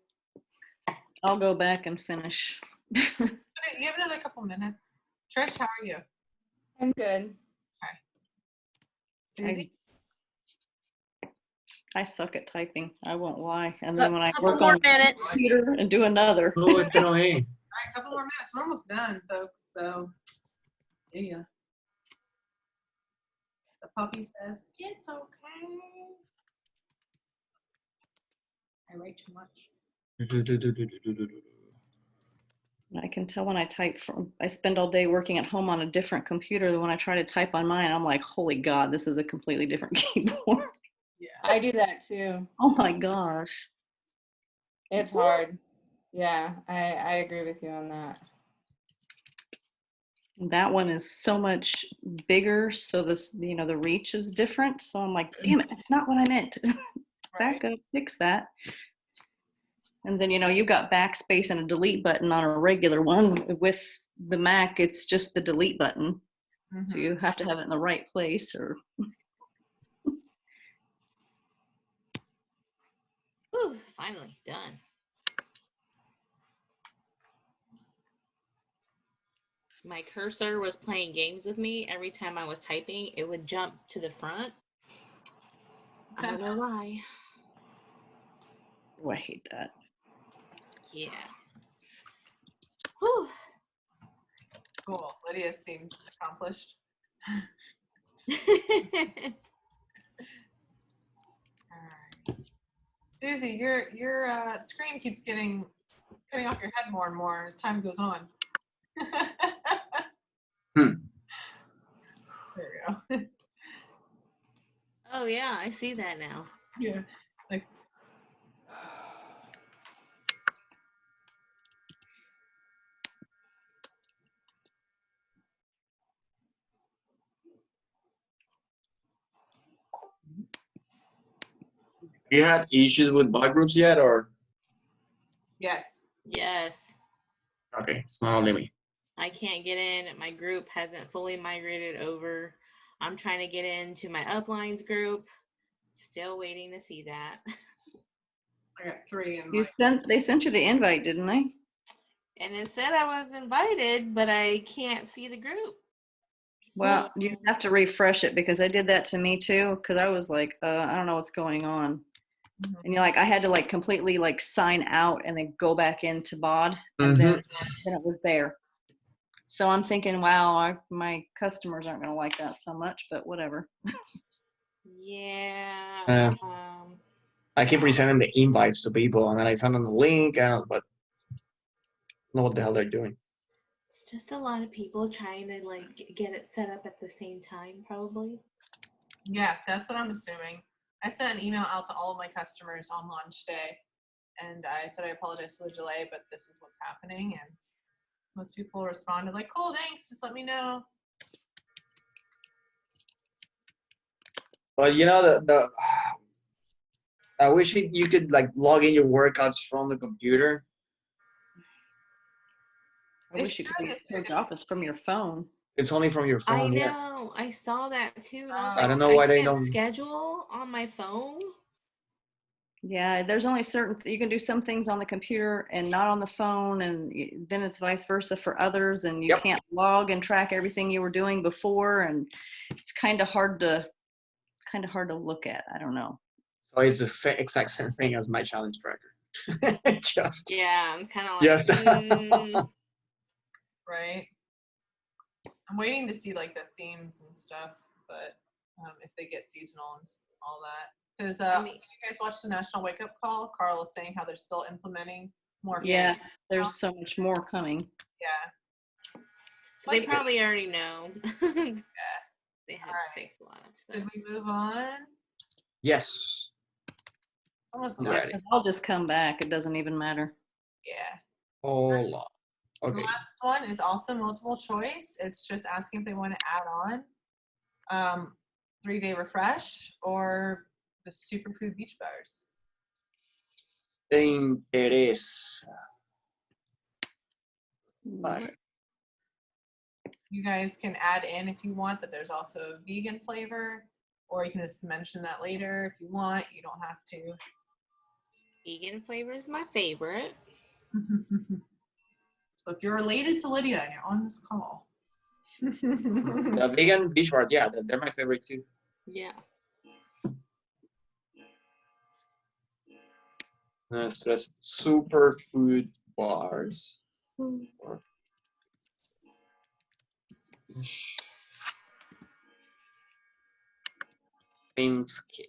go back and finish. Okay, you have another couple minutes. Trish, how are you? I'm good. Susie? I suck at typing. I won't lie. And then when I Couple work more on minutes. the computer and do another. Oh, it's annoying. All right, a couple more minutes. We're almost done, folks. So, yeah. The puppy says, it's okay. I write too much. I can tell when I type from, I spend all day working at home on a different computer than when I try to type on mine. I'm like, holy God, this is a completely different keyboard. Yeah. I do that too. Oh my gosh. It's hard. Yeah, I agree with you on that. That one is so much bigger. So this, the reach is different. So I'm like, damn it, that's not what I meant. Back up, fix that. And then, you've got backspace and a delete button on a regular one. With the Mac, it's just the delete button. Mhm. So you have to have it in the right place or. Whew, finally done. My cursor was playing games with me. Every time I was typing, it would jump to the front. I don't know why. Oh, I hate that. Yeah. Whew. Cool. Lydia seems accomplished. All right. Susie, your screen keeps cutting off your head more and more as time goes on. Hmm. There we go. Oh yeah, I see that now. Yeah. Like. You had issues with bot groups yet, or Yes. Yes. okay, it's not only me. I can't get in. My group hasn't fully migrated over. I'm trying to get into my uplines group. Still waiting to see that. I got 3 in They sent you the invite, didn't they? And it said I was invited, but I can't see the group. Well, you have to refresh it because I did that to me too. Because I was like, I don't know what's going on. Mhm. And I had to completely sign out and then go back into BOD, and then it was there. So I'm thinking, wow, my customers aren't going to like that so much, but whatever. Yeah. Yeah. I keep resending the invites to people, and then I send them the link, but I don't know what the hell they're doing. It's just a lot of people trying to like get it set up at the same time, probably. Yeah, that's what I'm assuming. I sent an email out to all of my customers on launch day, and I said I apologize for the delay, but this is what's happening. And most people responded like, "Cool, thanks. Just let me know." But you know the I wish you could like log in your workouts from the computer. I wish you could do the office from your phone. It's only from your I phone. Yeah. know. I saw that too. And I was I like, don't know why they can't don't- schedule on my phone. Yeah, there's only certain, you can do some things on the computer and not on the phone, and then it's vice versa for others, and you Yep. can't log and track everything you were doing before, and it's kind of hard to look at. I don't know. So it's the exact same thing as my challenge tracker. Just Yeah, I'm kind of like, Just- Right. I'm waiting to see like the themes and stuff, but if they get seasonal and all that. Because I mean- did you guys watch the National Wake Up Call? Carl is saying how they're still implementing more. Yeah, things. there's so much more coming. Yeah. so they Like- probably already know. They had Alright. to fix a lot of stuff. Did we move on? yes. Almost I'm done. ready. I'll just come back. It doesn't even matter. Yeah. Hold on. The Okay. last one is also multiple choice. It's just asking if they want to add on 3-day refresh or the superfood beach bars. Te interesa. Vale. You guys can add in if you want that there's also a vegan flavor, or you can just mention that later if you want. You don't have to. Vegan flavor is my favorite. So if you're related to Lydia and you're on this call. The vegan beach bar, yeah, they're my favorite too. Yeah. Nuestras superfood bars. Or- Things kit.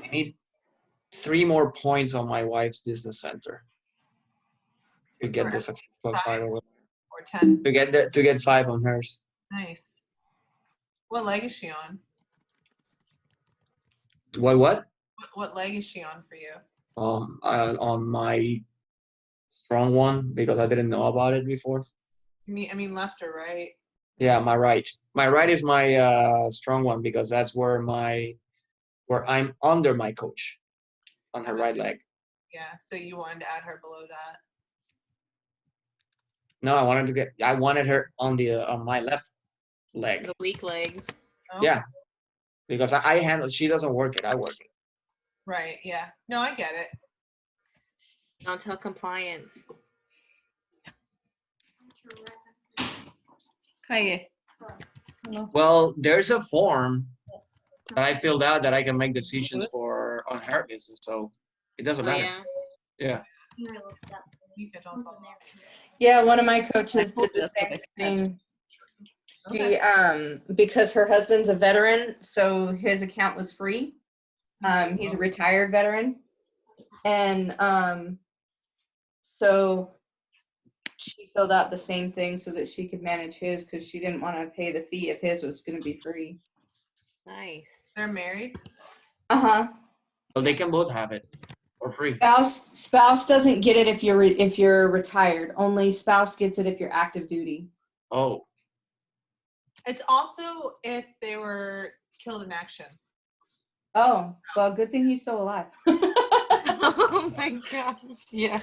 I need 3 more points on my wife's business center to get For this us, plus 5 over. Or 10. To get 5 on hers. Nice. What leg is she on? What? What leg is she on for you? On my strong one because I didn't know about it before. I mean left or right? Yeah, my right. My right is my strong one because that's where I'm under my coach on her right leg. Yeah, so you wanted to add her below that. No, I wanted her on my left leg. The weak leg. Oh, Yeah, because I handle. She doesn't work it. I work it. Right, yeah. No, I get it. Don't tell compliance. Hi. Hello. Well, there's a form that I filled out that I can make decisions on her business, so it doesn't Oh, matter. yeah. Yeah. You can don't follow. Yeah, one of my coaches I did the hope that's what same I said. thing. She because her husband's a veteran, so his account was free. He's a retired veteran. And so she filled out the same thing so that she could manage his because she didn't want to pay the fee if his was going to be free. Nice. They're married? Uh-huh. So they can both have it for free. Spouse doesn't get it if you're retired. Only spouse gets it if you're active duty. Oh, It's also if they were killed in action. Oh, well, good thing he's still alive. Oh my gosh. Yeah.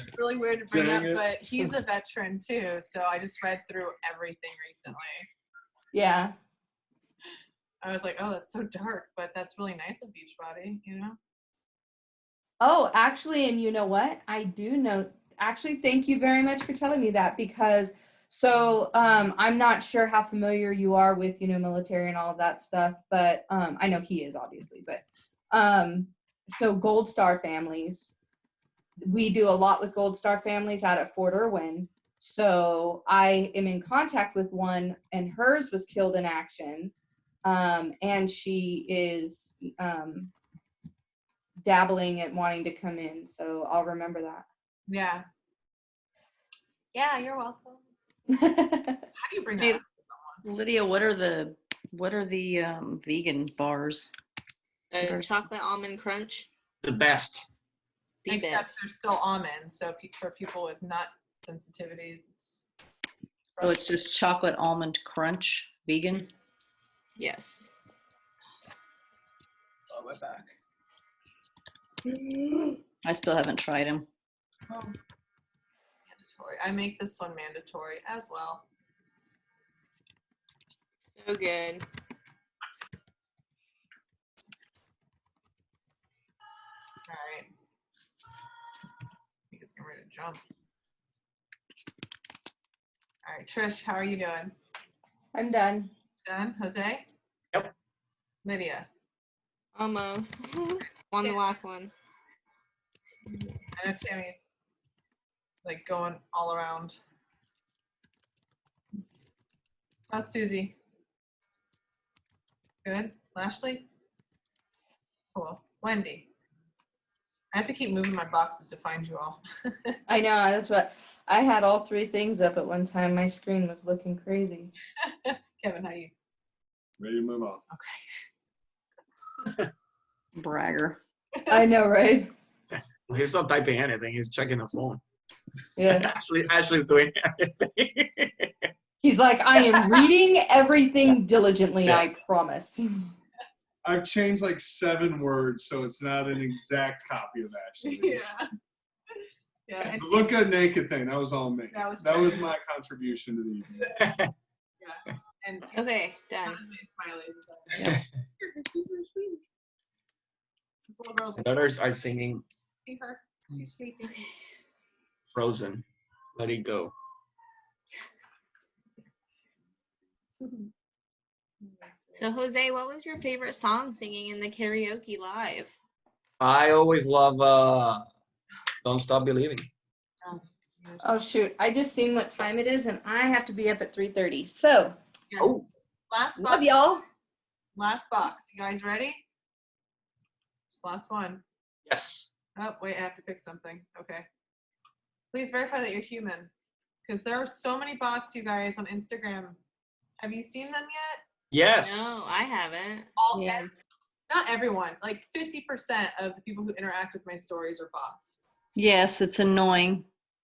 It's really weird to bring Dang up, it. but he's a veteran too, so I just read through everything recently. Yeah. I was like, oh, that's so dark, but that's really nice of Beachbody, you know? Oh, actually, and you know what? I do know. Actually, thank you very much for telling me that because I'm not sure how familiar you are with, military and all of that stuff, but I know he is obviously, but so Gold Star families, we do a lot with Gold Star families out at Fort Irwin. So I am in contact with one and hers was killed in action. And she is dabbling at wanting to come in. So I'll remember that. Yeah. Yeah, you're welcome. Hey, How do you bring that up? Lydia, what are the vegan bars? Chocolate almond crunch. The best. The Except best. they're still almonds, so for people with nut sensitivities, it's So it's just chocolate almond crunch vegan. Yes. oh, my back. I still haven't tried them. Oh. Mandatory. I make this one mandatory as well. So good. All right. I think it's getting ready to jump. All right, Trish, how are you doing? I'm done. Done? Jose? Yep. Lydia? Almost. On the last one. I know Tammy's like going all around. How's Susie? Good. Lashley? Cool. Wendy? I have to keep moving my boxes to find you all. I know, that's what I had all 3 things up at one time. My screen was looking crazy. Kevin, how you? Ready to move on. Okay. Bragger. I know, right? He's not typing anything. He's checking the phone. Yeah. Ashley's doing everything. He's like, I am reading everything diligently, Yeah. I promise. I've changed like 7 words, so it's not an exact copy of Ashley's. Yeah. Yeah. And The look good naked thing, that was all me. That was my contribution to the evening. yeah. And Okay, done. not as many smileys as I Yeah. This little girl's The daughters are singing see her. She's sleeping. Frozen. Let it go. So Jose, what was your favorite song singing in the karaoke live? I always love Don't Stop Believing. Oh shoot, I just seen what time it is and I have to be up at 3:30. So, Yes. Oh. Last love box. y'all. Last box. You guys ready? Just last one. Yes. Oh, wait, I have to pick something. Okay. Please verify that you're human. Because there are so many bots, you guys, on Instagram. Have you seen them yet? Yes. No, I haven't. Not everyone. Like 50% of the people who interact with my stories are bots. Yes, it's annoying.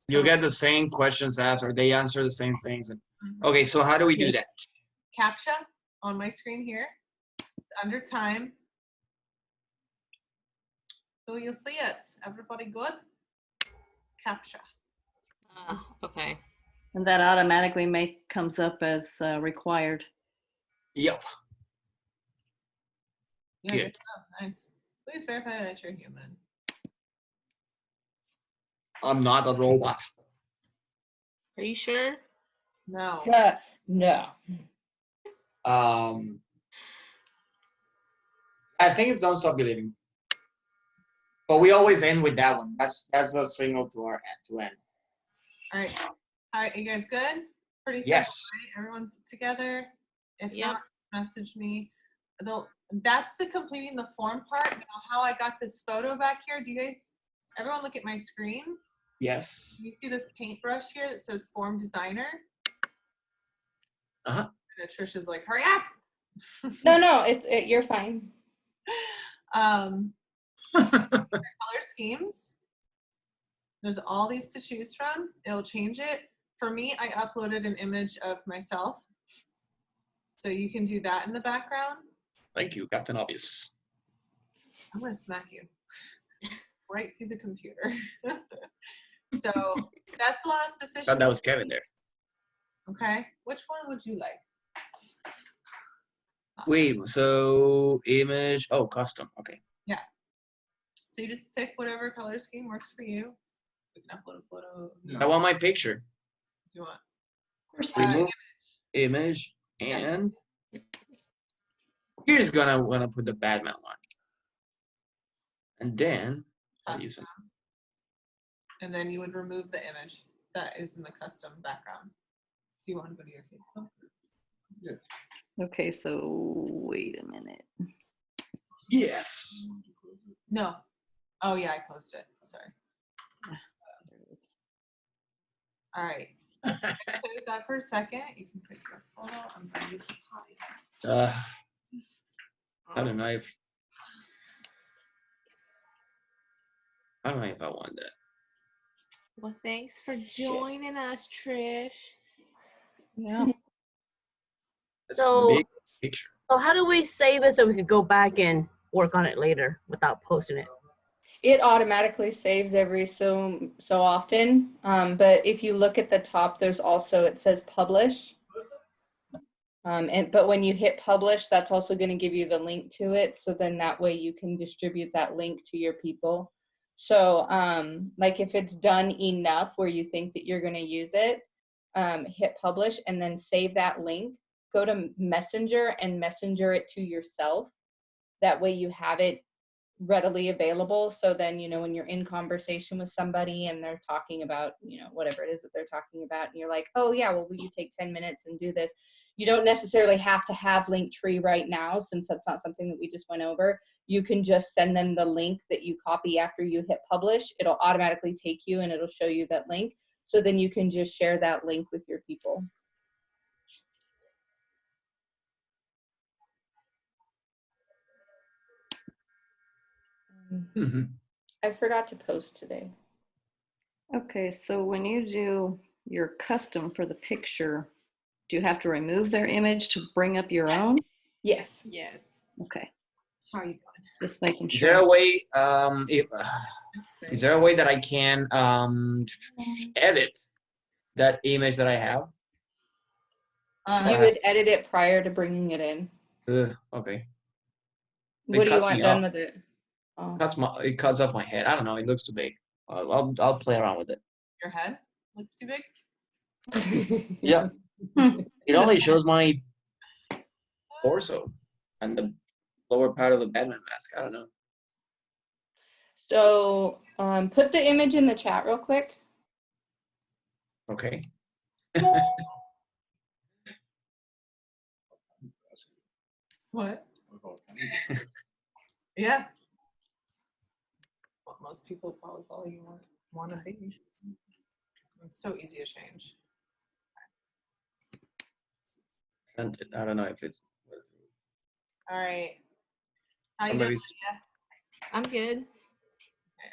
You get the same questions asked, or they answer the same things. Mhm. Okay, so how do we do that? CAPTCHA on my screen here. Under time. So you'll see it. Everybody good? CAPTCHA. Okay. And that automatically comes up as required. Yep. Yeah, Good. good job. Nice. Please verify that you're human. I'm not a robot. Are you sure? No. No. I think it's Don't Stop Believing. But we always end with that one. That's a signal to our to end. All right. All right, you guys good? Pretty simple, Yes. right? Everyone's together. If Yep. not, message me. That's the completing the form part. Now, how I got this photo back here. Do you guys, everyone look at my screen? Yes. You see this paintbrush here that says form designer? Uh-huh. And Trisha's like, hurry up. No, you're fine. Color schemes. There's all these to choose from. It'll change it. For me, I uploaded an image of myself. So you can do that in the background. Thank you, Captain Obvious. I'm gonna smack you right through the computer. So that's the last decision. Thought that was Kevin there. Okay, which one would you like? Wait, so image, oh, custom, okay. So you just pick whatever color scheme works for you. We can upload a photo I want my picture. if you want. Remove image and here's gonna put the Batman one. And then I'll use Custom. it. And then you would remove the image that is in the custom background. Do you want to go to your Facebook? Yeah. Okay, so wait a minute. Yes. No. Oh yeah, I closed it. Sorry. There it is. All right. Play with that for a second. You can pick your photo. I'm going to use the potty. I don't know if I want that. Well, thanks for joining us, Trish. Yeah. That's a So, big picture. so how do we save it so we could go back and work on it later without posting it? It automatically saves every so often. But if you look at the top, there's also, it says publish. But when you hit publish, that's also going to give you the link to it. So then that way you can distribute that link to your people. So like if it's done enough where you think that you're going to use it, hit publish and then save that link. Go to Messenger and messenger it to yourself. That way you have it readily available. So then, you know, when you're in conversation with somebody and they're talking about, you know, whatever it is that they're talking about, and you're like, oh yeah, well, will you take 10 minutes and do this? You don't necessarily have to have Linktree right now, since that's not something that we just went over. You can just send them the link that you copy after you hit publish. It'll automatically take you and it'll show you that link. So then you can just share that link with your people. I forgot to post today. Okay, so when you do your custom for the picture, do you have to remove their image to bring up your own? Yes. Yes. Okay, How are you going? just making Is there a sure. way? Is there a way that I can edit that image that I have? You would edit it prior to bringing it in. Okay. What do you cuts want me done off. with it? Oh. It cuts off my head. I don't know. It looks too big. I'll play around with it. Your head looks too big. Yeah. It only shows my torso and the lower part of the Batman mask. I don't know. So put the image in the chat real quick. Okay. What? Yeah. What most people probably follow you want to be. It's so easy to change. Sent it. I don't know if it's. All right. How you Somebody- doing? Yeah. I'm good. Okay,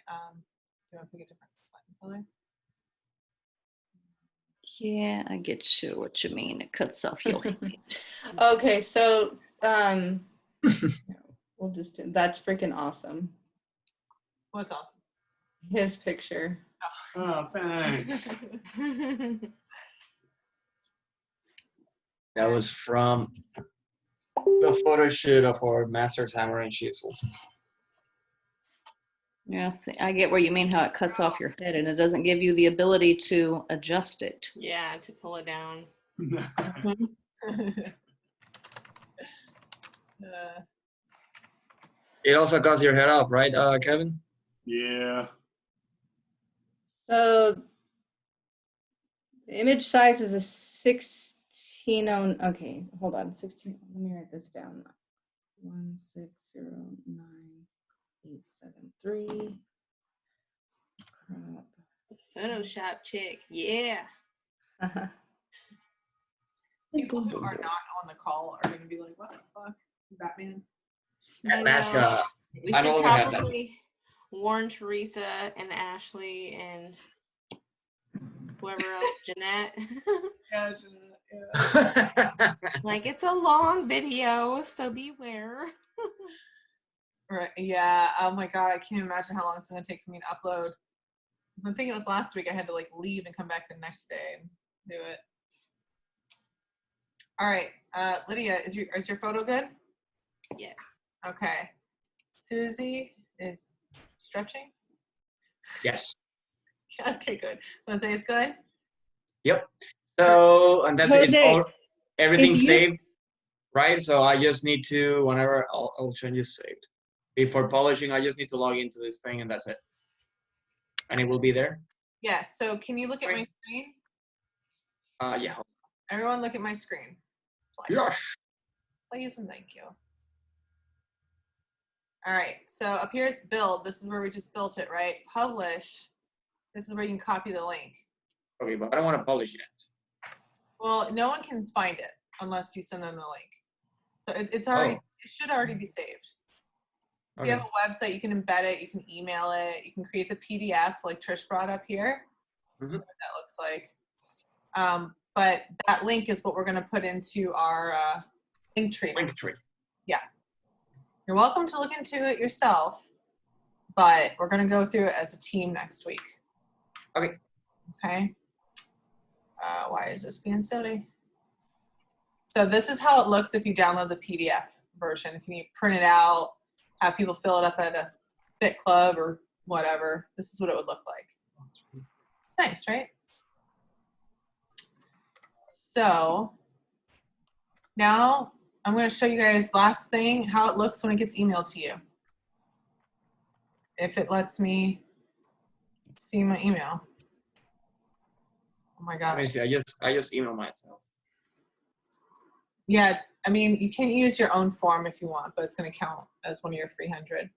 do you want to pick a different button color? Yeah, I get you what you mean. It cuts off your head. Okay, so we'll just do, that's freaking awesome. What's awesome? His picture. Oh, thanks. That was from the photo shoot of our Master's Hammer and Chisel. Yes, I get where you mean, how it cuts off your head and it doesn't give you the ability to adjust it. Yeah, to pull it down. It also cuts your head off, right, Kevin? Yeah. So the image size is a 16. Okay, hold on. 16. Let me write this down. 1609873. Crop. Photoshop chick. Yeah. People who are not on the call are going to be like, what the fuck? Batman? That mask, We I should don't have that. probably warn Teresa and Ashley and whoever else, Jeanette. Yeah, Like, it's a long video, so beware. Right. Yeah. Oh my God. I can't imagine how long it's going to take for me to upload. I think it was last week I had to like leave and come back the next day and do it. All right. Lydia, is your photo good? Yes. Okay. Susie is stretching? Yes. Okay, good. Jose is good? Yep. So, and that's it. It's Jose, all, everything's if you- saved, right? So I just need to, whenever I'll change is saved. Before polishing, I just need to log into this thing and that's it. And it will be there. Yes. So can you look at my screen? Yeah. Everyone look at my screen. Yes. Please and thank you. All right, so up here is build. This is where we just built it, right? Publish. This is where you can copy the link. Okay, but I don't want to publish it. Well, no one can find it unless you send them the link. So it's already, Oh. it should already be saved. If you Okay. have a website, you can embed it, you can email it, you can create the PDF like Trish brought up here. Mhm. See what that looks like. But that link is what we're gonna put into our link tree. Linktree. You're welcome to look into it yourself, but we're gonna go through it as a team next week. Okay. Okay. Why is this being silly? So this is how it looks if you download the PDF version. If you print it out, have people fill it up at a Fit Club or whatever, this is what it would look like. It's nice, right? So now I'm going to show you guys last thing, how it looks when it gets emailed to you. If it lets me see my email. Oh my Let me gosh. see. I just email myself. Yeah, I mean, you can use your own form if you want, but it's going to count as one of your 300.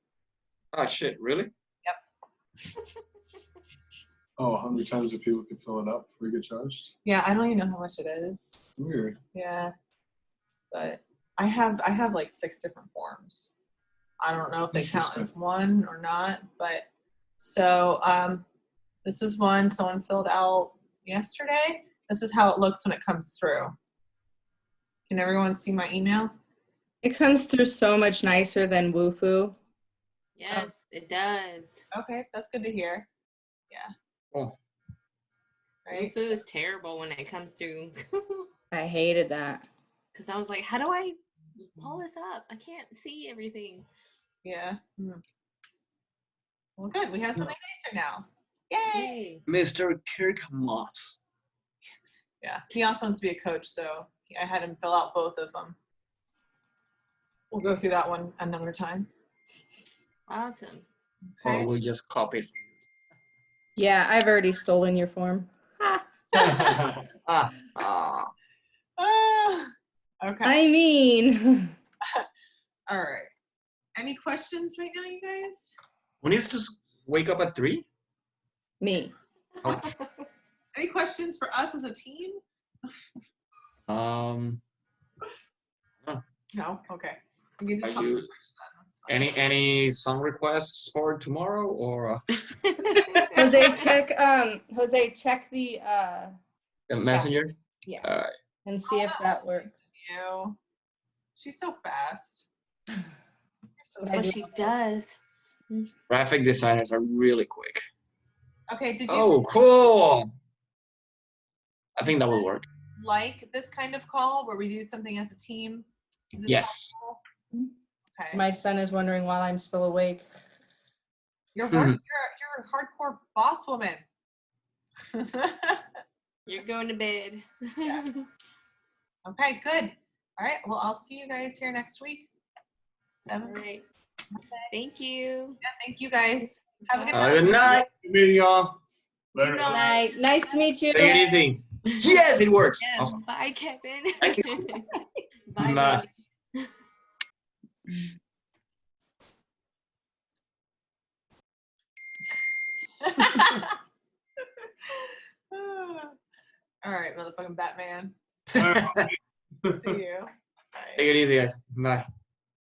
Oh shit! Really? Oh, 100 times if people could fill it up before you get charged. Yeah, I don't even know how much it is. Weird. Yeah, but I have like 6 different forms. I don't know if they count as one or not, but so this is one someone filled out yesterday. This is how it looks when it comes through. Can everyone see my email? It comes through so much nicer than Wufoo. Yes, it does. Okay, that's good to hear. Yeah. Oh. Right? Wufoo is terrible when it comes through. I hated that. Because I was like, how do I pull this up? I can't see everything. Yeah. Well, good. We have something nicer now. Yay! Yay. Mr. Kirk Moss. Yeah. He also wants to be a coach, so I had him fill out both of them. We'll go through that one another time. Awesome. Or Okay. we'll just copy it. Yeah, I've already stolen your form. Ah. Ah, okay. I mean, All right. Any questions right now, you guys? We need to wake up at 3. me. Oh. Any questions for us as a team? No? Okay. We can just Are talk you- to Trish then. That's fine. Any song requests for tomorrow or Jose, check the the messenger? yeah, and see if that works. You. She's so fast. You're so That's what she does. Graphic designers are really quick. Okay, did you Oh, cool. I think that will work. like this kind of call where we do something as a team? Is this Yes. possible? Okay. My son is wondering why I'm still awake. You're Mhm. you're a hardcore boss woman. You're going to bed. Okay, good. All right. Well, I'll see you guys here next week. All 7. right. Thank you. Yeah, thank you guys. Have a good Good night. night. Good meeting y'all. Later. Good night. Nice to meet you. Take it easy. Yes, it works. Yeah, Awesome. bye, Kevin. Thank you. Bye. Bye. baby. All right, motherfucking Batman. All right. See you. Bye. Take it easy, guys. Bye.